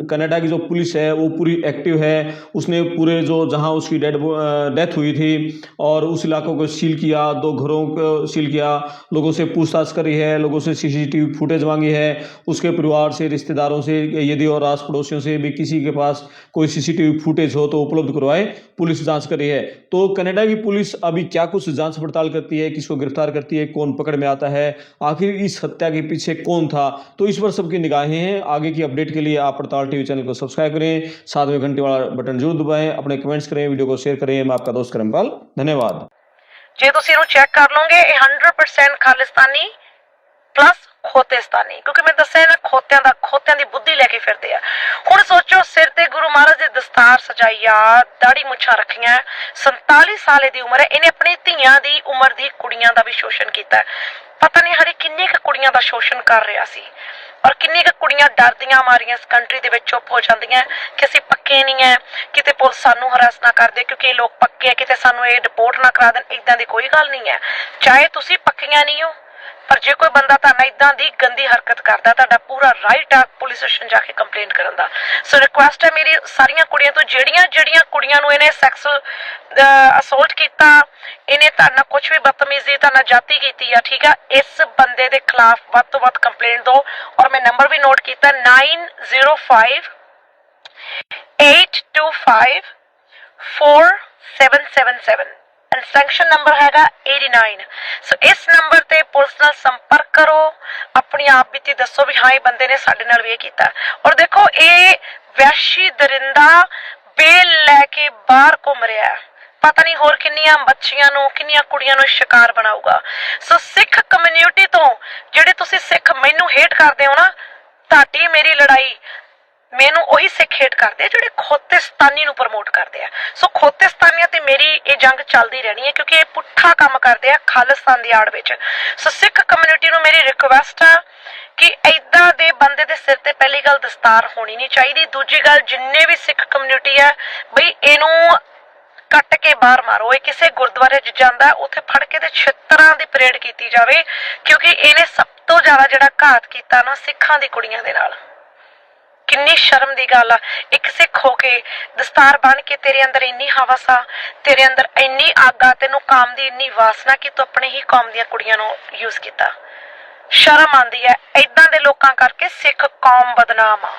कनाडा की जो पुलिस है वो पूरी एक्टिव है। उसने पूरे जो जहां उसकी डेथ हुई थी और उस इलाकों को सील किया, 2 घरों को सील किया, लोगों से पूछताछ करी है, लोगों से सीसीटीवी फुटेज मांगी है, उसके परिवार से, रिश्तेदारों से, यदि और आस पड़ोसियों से भी किसी के पास कोई सीसीटीवी फुटेज हो तो उपलब्ध करवाए। पुलिस जांच करी है। तो कनाडा की पुलिस अभी क्या कुछ जांच पड़ताल करती है, किसको गिरफ्तार करती है, कौन पकड़ में आता है, आखिर इस हत्या के पीछे कौन था, तो इस पर सबकी निगाहें हैं। आगे की अपडेट के लिए आप पड़ताल टीवी चैनल को सब्सक्राइब करें, साथ में घंटे वाला बटन जरूर दबाएं, अपने कमेंट्स करें, वीडियो को शेयर करें। मैं आपका दोस्त करमपाल, धन्यवाद। ਜੇ ਤੁਸੀਂ ਇਹਨੂੰ ਚੈੱਕ ਕਰ ਲਓਗੇ ਇਹ 100% ਖਾਲਿਸਤਾਨੀ ਪਲੱਸ ਖੋਤੇਸਤਾਨੀ, ਕਿਉਂਕਿ ਮੈਂ ਦੱਸਿਆ ਨਾ ਖੋਤਿਆਂ ਦੀ ਬੁੱਧੀ ਲੈ ਕੇ ਫਿਰਦੇ ਆ। ਹੁਣ ਸੋਚੋ ਸਿਰ ਤੇ ਗੁਰੂ ਮਹਾਰਾਜ ਦੀ ਦਸਤਾਰ ਸਜਾਈ ਆ, ਦਾੜੀ ਮੁੱਛਾਂ ਰੱਖੀਆਂ, 47 ਸਾਲ ਦੀ ਉਮਰ ਹੈ। ਇਹਨੇ ਆਪਣੀ ਧੀਆਂ ਦੀ ਉਮਰ ਦੀ ਕੁੜੀਆਂ ਦਾ ਵੀ ਸ਼ੋਸ਼ਣ ਕੀਤਾ। ਪਤਾ ਨਹੀਂ ਹਰੇ ਕਿੰਨੇ ਕੁ ਕੁੜੀਆਂ ਦਾ ਸ਼ੋਸ਼ਣ ਕਰ ਰਿਹਾ ਸੀ ਔਰ ਕਿੰਨੀ ਕੁ ਕੁੜੀਆਂ ਡਰਦੀਆਂ ਮਾਰੀਆਂ ਇਸ ਕੰਟਰੀ ਦੇ ਵਿੱਚ ਚੁੱਪ ਹੋ ਜਾਂਦੀਆਂ ਕਿ ਅਸੀਂ ਪੱਕੇ ਨਹੀਂ ਹੈ, ਕਿਤੇ ਪੁਲਿਸ ਸਾਨੂੰ ਹਰਾਸ ਨਾ ਕਰਦੇ ਕਿਉਂਕਿ ਇਹ ਲੋਕ ਪੱਕੇ ਆ, ਕਿਤੇ ਸਾਨੂੰ ਇਹ ਰਿਪੋਰਟ ਨਾ ਕਰਾ ਦੇਣ। ਇਦਾਂ ਦੀ ਕੋਈ ਗੱਲ ਨਹੀਂ ਹੈ। ਚਾਹੇ ਤੁਸੀਂ ਪੱਕੀਆਂ ਨਹੀਂ ਹੋ, ਪਰ ਜੇ ਕੋਈ ਬੰਦਾ ਤੁਹਾਨੂੰ ਇਦਾਂ ਦੀ ਗੰਦੀ ਹਰਕਤ ਕਰਦਾ, ਤੁਹਾਡਾ ਪੂਰਾ ਰਾਈਟ ਆ ਪੁਲਿਸ ਸਟੇਸ਼ਨ ਜਾ ਕੇ ਕੰਪਲੇਂਟ ਕਰਨ ਦਾ। ਸੋ ਰਿਕੁਐਸਟ ਹੈ ਮੇਰੀ ਸਾਰੀਆਂ ਕੁੜੀਆਂ ਤੋਂ, ਜਿਹੜੀਆਂ ਕੁੜੀਆਂ ਨੂੰ ਇਹਨੇ ਸੈਕਸੁਅਲ ਅਸੌਲਟ ਕੀਤਾ, ਇਹਨੇ ਤੁਹਾਡਾ ਕੁਝ ਵੀ ਬਦਤਮੀਜ਼ੀ, ਤੁਹਾਡਾ ਜਾਤੀ ਕੀਤੀ ਆ, ਠੀਕ ਆ, ਇਸ ਬੰਦੇ ਦੇ ਖਿਲਾਫ ਵੱਧ ਤੋਂ ਵੱਧ ਕੰਪਲੇਂਟ ਦਿਓ। ਔਰ ਮੈਂ ਨੰਬਰ ਵੀ ਨੋਟ ਕੀਤਾ 905 825 4777 ਐਂਡ ਸੈਂਕਸ਼ਨ ਨੰਬਰ ਹੈਗਾ 89। ਸੋ ਇਸ ਨੰਬਰ ਤੇ ਪੁਲਿਸ ਨਾਲ ਸੰਪਰਕ ਕਰੋ, ਆਪਣੀ ਆਪ ਬੀਤੀ ਦੱਸੋ ਵੀ ਹਾਂ ਇਹ ਬੰਦੇ ਨੇ ਸਾਡੇ ਨਾਲ ਵੀ ਇਹ ਕੀਤਾ। ਔਰ ਦੇਖੋ ਇਹ ਵੈਸ਼ੀ ਦਰਿੰਦਾ ਬੇਲ ਲੈ ਕੇ ਬਾਹਰ ਘੁੰਮ ਰਿਹਾ ਹੈ, ਪਤਾ ਨਹੀਂ ਹੋਰ ਕਿੰਨੀਆਂ ਬੱਚੀਆਂ ਨੂੰ, ਕਿੰਨੀਆਂ ਕੁੜੀਆਂ ਨੂੰ ਸ਼ਿਕਾਰ ਬਣਾਊਗਾ। ਸੋ ਸਿੱਖ ਕਮਿਊਨਿਟੀ ਤੋਂ ਜਿਹੜੇ ਤੁਸੀਂ ਸਿੱਖ ਮੈਨੂੰ ਹੇਟ ਕਰਦੇ ਹੋ ਨਾ, ਤੁਹਾਡੀ ਮੇਰੀ ਲੜਾਈ ਮੈਨੂੰ ਉਹੀ ਸਿੱਖ ਹੇਟ ਕਰਦੇ ਜਿਹੜੇ ਖੋਤੇਸਤਾਨੀ ਨੂੰ ਪ੍ਰਮੋਟ ਕਰਦੇ ਆ। ਸੋ ਖੋਤੇਸਤਾਨੀਆਂ ਤੇ ਮੇਰੀ ਇਹ ਜੰਗ ਚੱਲਦੀ ਰਹਿਣੀ ਹੈ ਕਿਉਂਕਿ ਇਹ ਪੁੱਠਾ ਕੰਮ ਕਰਦੇ ਆ ਖਾਲਿਸਤਾਨ ਦੀ ਆੜ ਵਿੱਚ। ਸੋ ਸਿੱਖ ਕਮਿਊਨਿਟੀ ਨੂੰ ਮੇਰੀ ਰਿਕੁਐਸਟ ਆ ਕਿ ਏਦਾਂ ਦੇ ਬੰਦੇ ਦੇ ਸਿਰ ਤੇ ਪਹਿਲੀ ਗੱਲ ਦਸਤਾਰ ਹੋਣੀ ਨਹੀਂ ਚਾਹੀਦੀ। ਦੂਜੀ ਗੱਲ ਜਿੰਨੇ ਵੀ ਸਿੱਖ ਕਮਿਊਨਿਟੀ ਹੈ ਬਈ ਇਹਨੂੰ ਕੱਟ ਕੇ ਬਾਹਰ ਮਾਰੋ। ਇਹ ਕਿਸੇ ਗੁਰਦੁਆਰੇ 'ਚ ਜਾਂਦਾ ਉੱਥੇ ਫੜ ਕੇ ਤੇ ਛਿੱਤਰਾਂ ਦੀ ਪਰੇਡ ਕੀਤੀ ਜਾਵੇ ਕਿਉਂਕਿ ਇਹਨੇ ਸਭ ਤੋਂ ਜ਼ਿਆਦਾ ਜਿਹੜਾ ਘਾਤ ਕੀਤਾ ਨਾ ਸਿੱਖਾਂ ਦੀ ਕੁੜੀਆਂ ਦੇ ਨਾਲ। ਕਿੰਨੀ ਸ਼ਰਮ ਦੀ ਗੱਲ ਆ, ਇੱਕ ਸਿੱਖ ਹੋ ਕੇ ਦਸਤਾਰ ਬਣ ਕੇ ਤੇਰੇ ਅੰਦਰ ਇੰਨੀ ਹਵਸ ਆ, ਤੇਰੇ ਅੰਦਰ ਇੰਨੀ ਅੱਗ ਆ, ਤੈਨੂੰ ਕਾਮ ਦੀ ਇੰਨੀ ਵਾਸਨਾ ਕਿ ਤੂੰ ਆਪਣੇ ਹੀ ਕੌਮ ਦੀਆਂ ਕੁੜੀਆਂ ਨੂੰ ਯੂਜ਼ ਕੀਤਾ। ਸ਼ਰਮ ਆਉਂਦੀ ਹੈ। ਏਦਾਂ ਦੇ ਲੋਕਾਂ ਕਰਕੇ ਸਿੱਖ ਕੌਮ ਬਦਨਾਮ ਆ।